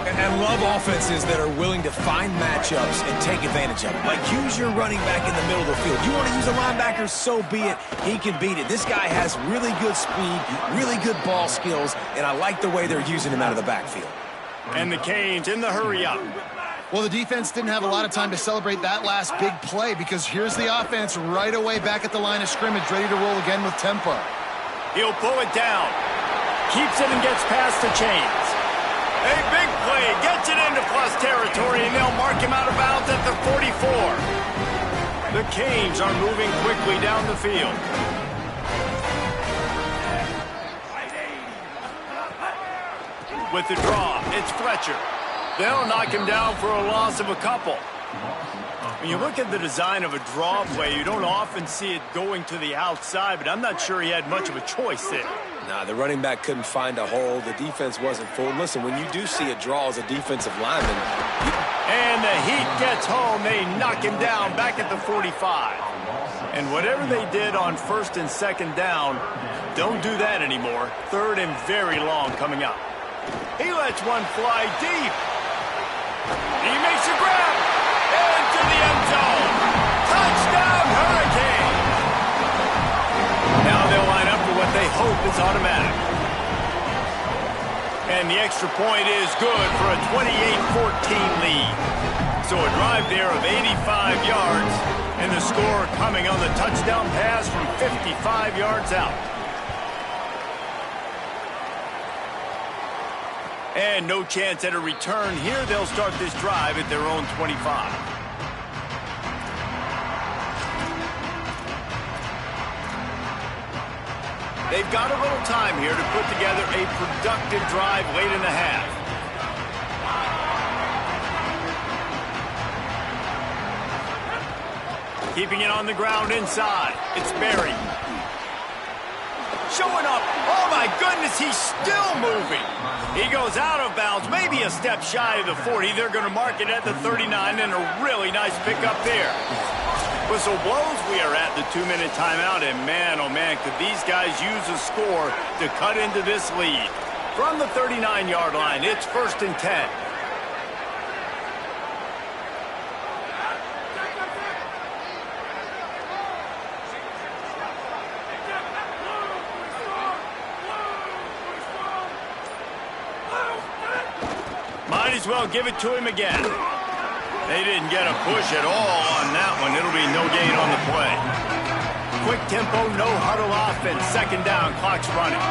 And love offenses that are willing to find matchups and take advantage of it. Like, use your running back in the middle of the field. You want to use a linebacker, so be it. He can beat it. This guy has really good speed, really good ball skills, and I like the way they're using him out of the backfield. And the Canes in the hurry-up. Well, the defense didn't have a lot of time to celebrate that last big play, because here's the offense right away back at the line of scrimmage, ready to roll again with tempo. He'll pull it down. Keeps it and gets past the chains. A big play. Gets it into plus territory, and they'll mark him out of bounds at the 44. The Canes are moving quickly down the field. With the draw, it's Fletcher. They'll knock him down for a loss of a couple. When you look at the design of a draw play, you don't often see it going to the outside, but I'm not sure he had much of a choice there. Nah, the running back couldn't find a hole. The defense wasn't full. Listen, when you do see a draw as a defensive lineman... And the heat gets home. They knock him down back at the 45. And whatever they did on first and second down, don't do that anymore. Third and very long coming up. He lets one fly deep. He makes a grab into the end zone. Touchdown, Hurricane. Now they'll line up for what they hope is automatic. And the extra point is good for a 28-14 lead. So a drive there of 85 yards, and the score coming on the touchdown pass from 55 yards out. And no chance at a return here. They'll start this drive at their own 25. They've got a little time here to put together a productive drive late in the half. Keeping it on the ground inside. It's Berry. Showing up. Oh, my goodness, he's still moving. He goes out of bounds, maybe a step shy of the 40. They're going to mark it at the 39, and a really nice pickup there. Whistle blows. We are at the 2-minute timeout, and man, oh man, could these guys use a score to cut into this lead. From the 39-yard line, it's first and 10. Might as well give it to him again. They didn't get a push at all on that one. It'll be no gain on the play. Quick tempo, no huddle offense. Second down, clock's running.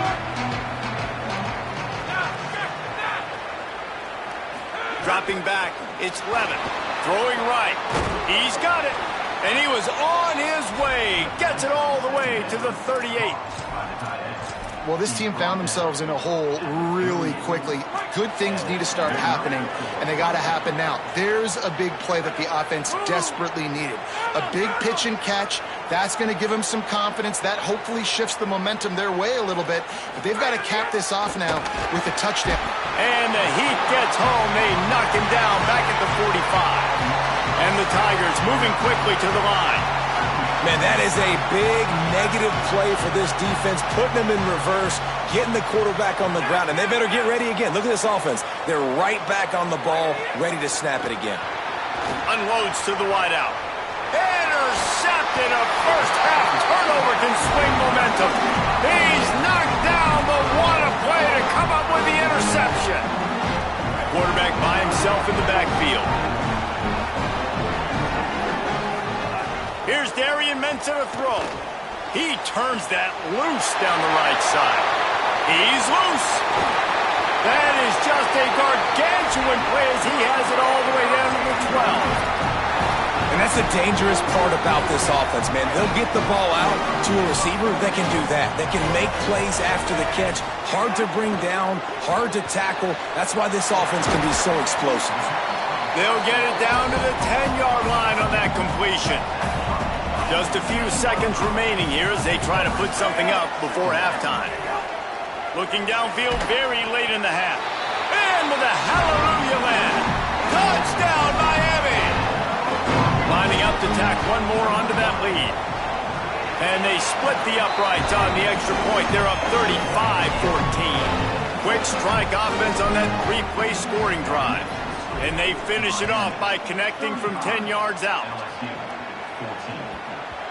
Dropping back, it's Levin. Throwing right. He's got it. And he was on his way. Gets it all the way to the 38. Well, this team found themselves in a hole really quickly. Good things need to start happening, and they got to happen now. There's a big play that the offense desperately needed. A big pitch and catch. That's going to give them some confidence. That hopefully shifts the momentum their way a little bit. But they've got to cap this off now with a touchdown. And the Heat gets home. They knock him down back at the 45. And the Tigers moving quickly to the line. Man, that is a big negative play for this defense, putting them in reverse, getting the quarterback on the ground, and they better get ready again. Look at this offense. They're right back on the ball, ready to snap it again. Unloads to the wideout. Intercepted. A first-half turnover can swing momentum. He's knocked down, but what a play to come up with the interception. Quarterback by himself in the backfield. Here's Darian Mensah to throw. He turns that loose down the right side. He's loose. That is just a gargantuan play as he has it all the way down to the 12. And that's the dangerous part about this offense, man. They'll get the ball out to a receiver that can do that. That can make plays after the catch. Hard to bring down, hard to tackle. That's why this offense can be so explosive. They'll get it down to the 10-yard line on that completion. Just a few seconds remaining here as they try to put something up before halftime. Looking downfield very late in the half. And with a hallelujah land. Touchdown, Miami! Lining up to tack one more onto that lead. And they split the uprights on the extra point. They're up 35-14. Quick strike offense on that three-play scoring drive. And they finish it off by connecting from 10 yards out.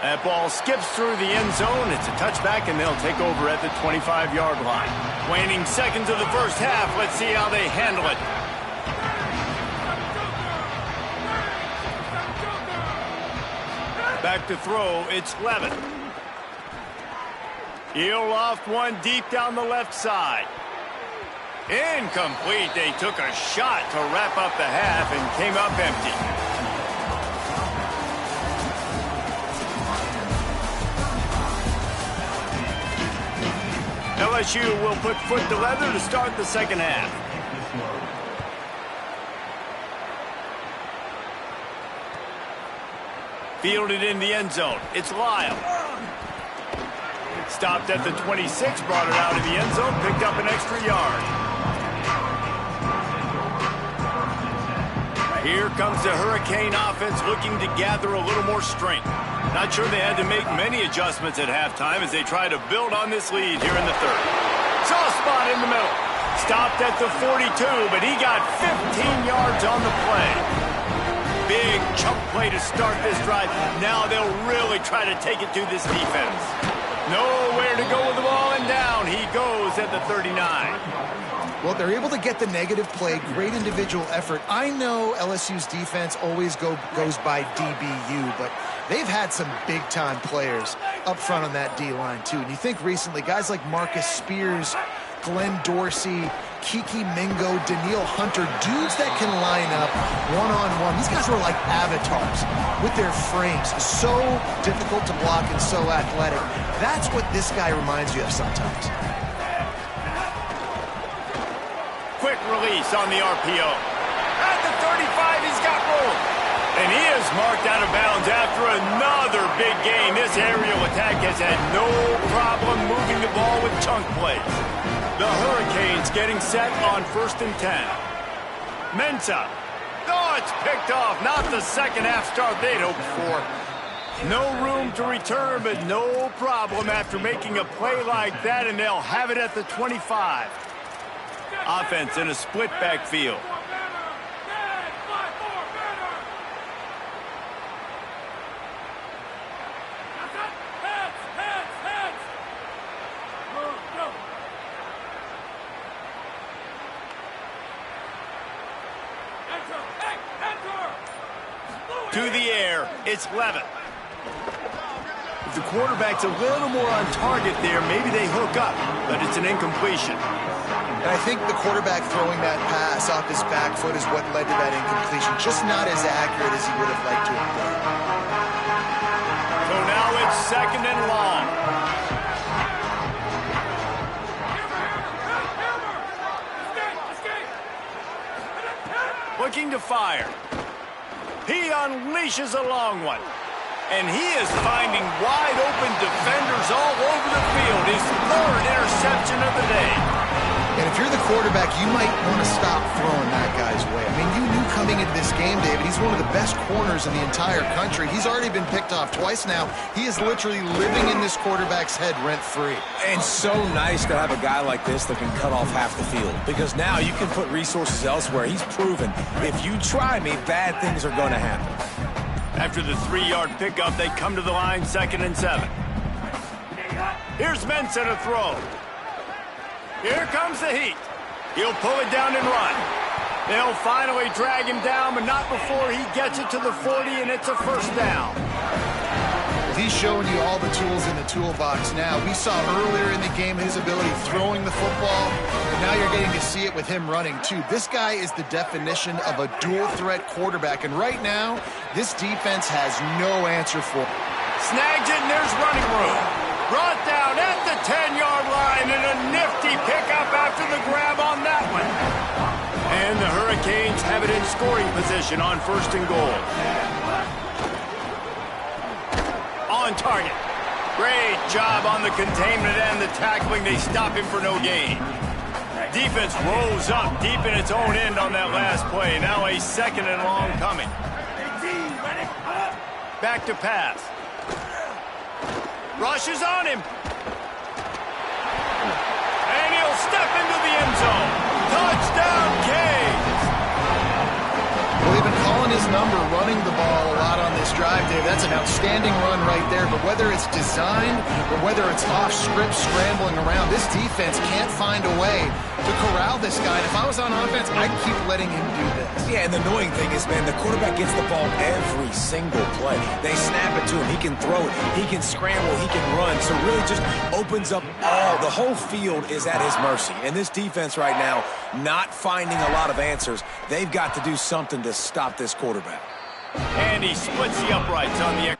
That ball skips through the end zone. It's a touchback, and they'll take over at the 25-yard line. Waning seconds of the first half. Let's see how they handle it. Back to throw, it's Levin. He'll loft one deep down the left side. Incomplete. They took a shot to wrap up the half and came up empty. LSU will put foot to leather to start the second half. Fielded in the end zone. It's Lyle. Stopped at the 26, brought it out of the end zone, picked up an extra yard. Here comes the Hurricane offense looking to gather a little more strength. Not sure they had to make many adjustments at halftime as they try to build on this lead here in the third. Soft spot in the middle. Stopped at the 42, but he got 15 yards on the play. Big chunk play to start this drive. Now they'll really try to take it to this defense. Nowhere to go with the ball, and down he goes at the 39. Well, they're able to get the negative play, great individual effort. I know LSU's defense always goes by DBU, but they've had some big-time players up front on that D-line, too. And you think recently, guys like Marcus Spears, Glenn Dorsey, Kiki Mingo, Daniil Hunter, dudes that can line up one-on-one. These guys were like avatars with their frames. So difficult to block and so athletic. That's what this guy reminds you of sometimes. Quick release on the RPO. At the 35, he's got room. And he is marked out of bounds after another big gain. This aerial attack has had no problem moving the ball with chunk plays. The Hurricanes getting set on 1st and 10. Mensah. Oh, it's picked off. Not the second half start they'd hoped for. No room to return, but no problem after making a play like that, and they'll have it at the 25. Offense in a split backfield. To the air, it's Levin. If the quarterback's a little more on target there, maybe they hook up, but it's an incompletion. And I think the quarterback throwing that pass off his back foot is what led to that incompletion. Just not as accurate as he would have liked to have been. So now it's 2nd and long. Looking to fire. He unleashes a long one. And he is finding wide open defenders all over the field. His 3rd interception of the day. And if you're the quarterback, you might want to stop throwing that guy's way. I mean, you knew coming into this game, David, he's one of the best corners in the entire country. He's already been picked off twice now. He is literally living in this quarterback's head rent-free. And so nice to have a guy like this that can cut off half the field. Because now you can put resources elsewhere. He's proven, if you try me, bad things are going to happen. After the 3-yard pickup, they come to the line, 2nd and 7. Here's Mensah to throw. Here comes the heat. He'll pull it down and run. They'll finally drag him down, but not before he gets it to the 40, and it's a 1st down. He's showing you all the tools in the toolbox now. We saw earlier in the game his ability throwing the football, and now you're getting to see it with him running too. This guy is the definition of a dual-threat quarterback, and right now, this defense has no answer for it. Snags it, and there's running room. Brought down at the 10-yard line, and a nifty pickup after the grab on that one. And the Hurricanes have it in scoring position on 1st and goal. On target. Great job on the containment and the tackling. They stop him for no gain. Defense rose up deep in its own end on that last play. Now a 2nd and long coming. Back to pass. Rushes on him. And he'll step into the end zone. Touchdown, Canes. Well, they've been calling his number, running the ball a lot on this drive, Dave. That's an outstanding run right there. But whether it's designed or whether it's off script scrambling around, this defense can't find a way to corral this guy. And if I was on offense, I'd keep letting him do this. Yeah, and the annoying thing is, man, the quarterback gets the ball every single play. They snap it to him. He can throw it. He can scramble. He can run. So really just opens up all. The whole field is at his mercy. And this defense right now, not finding a lot of answers. They've got to do something to stop this quarterback. And he splits the uprights on the...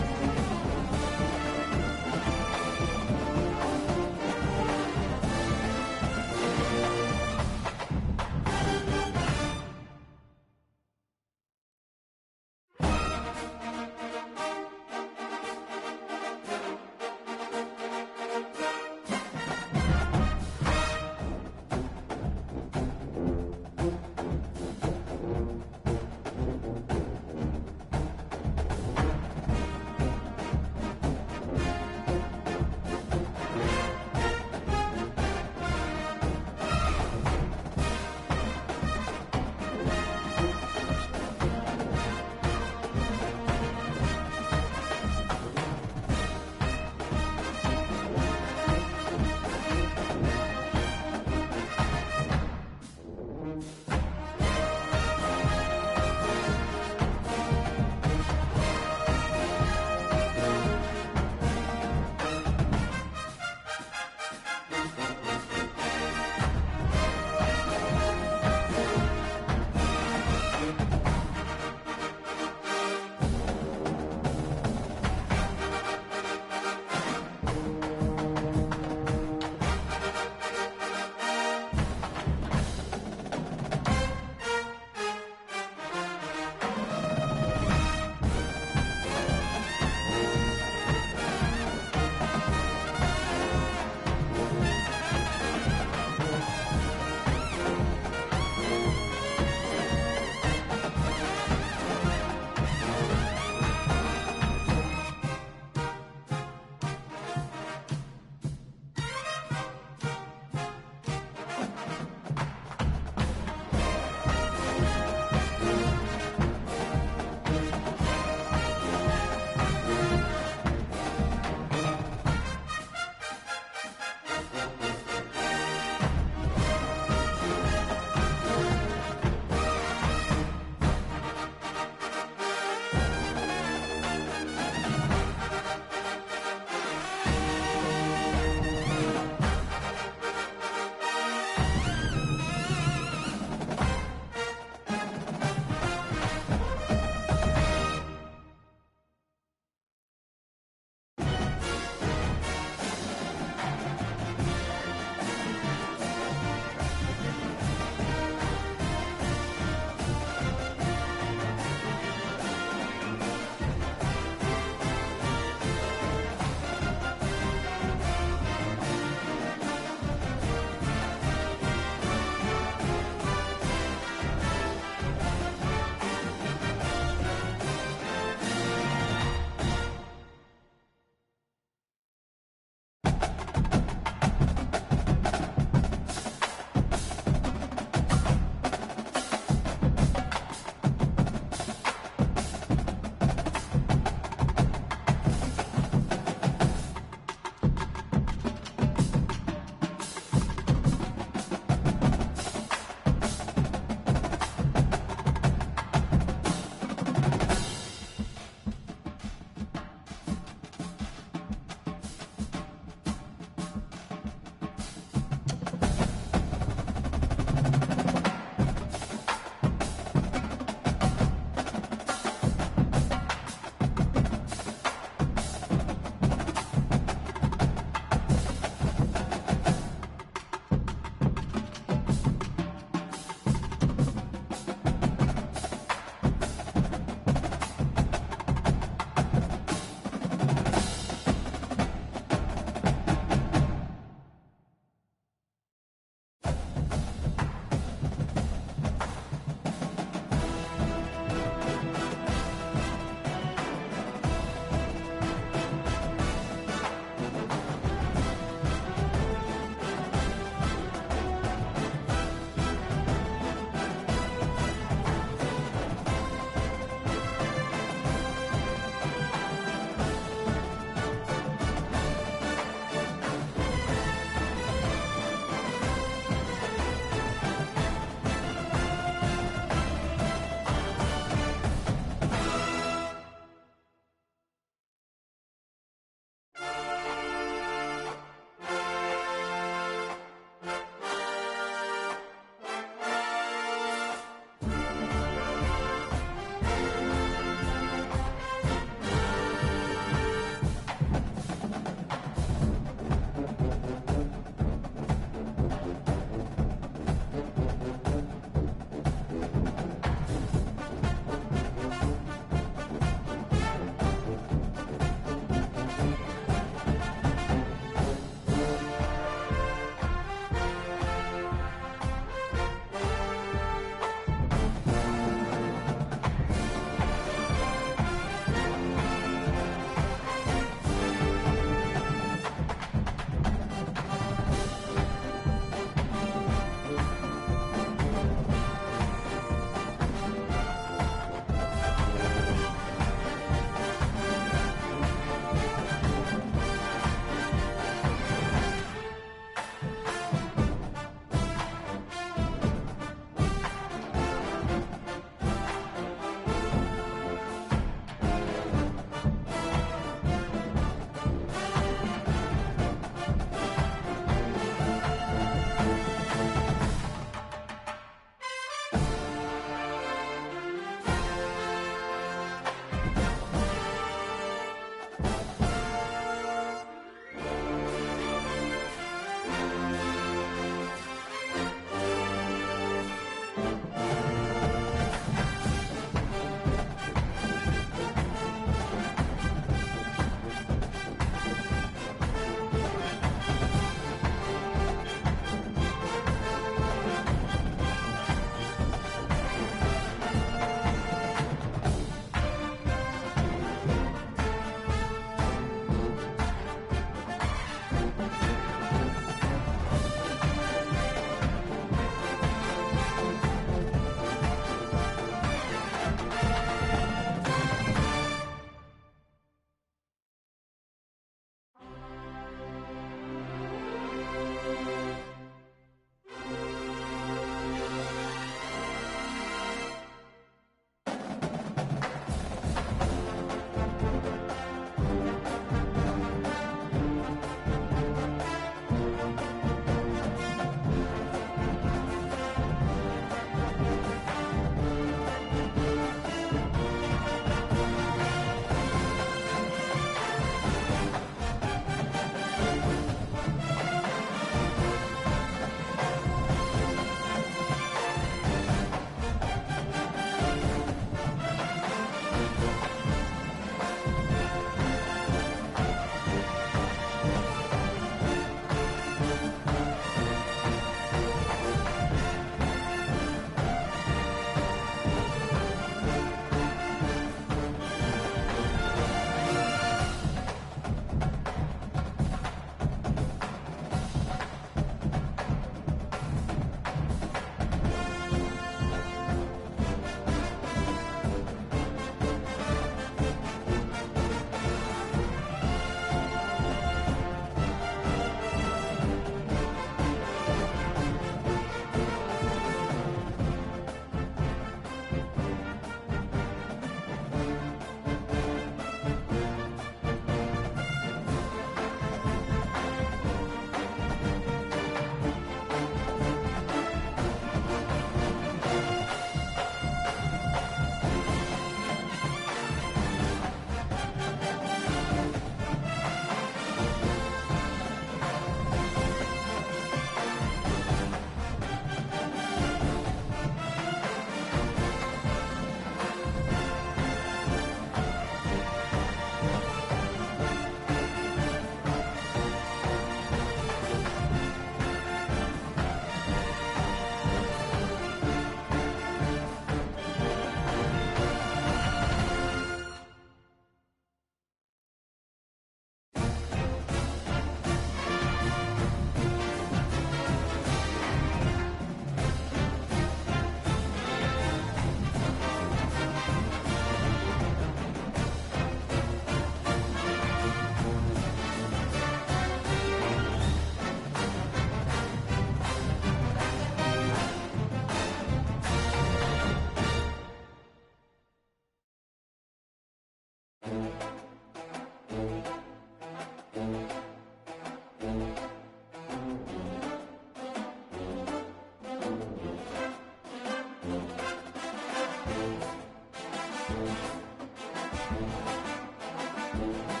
it.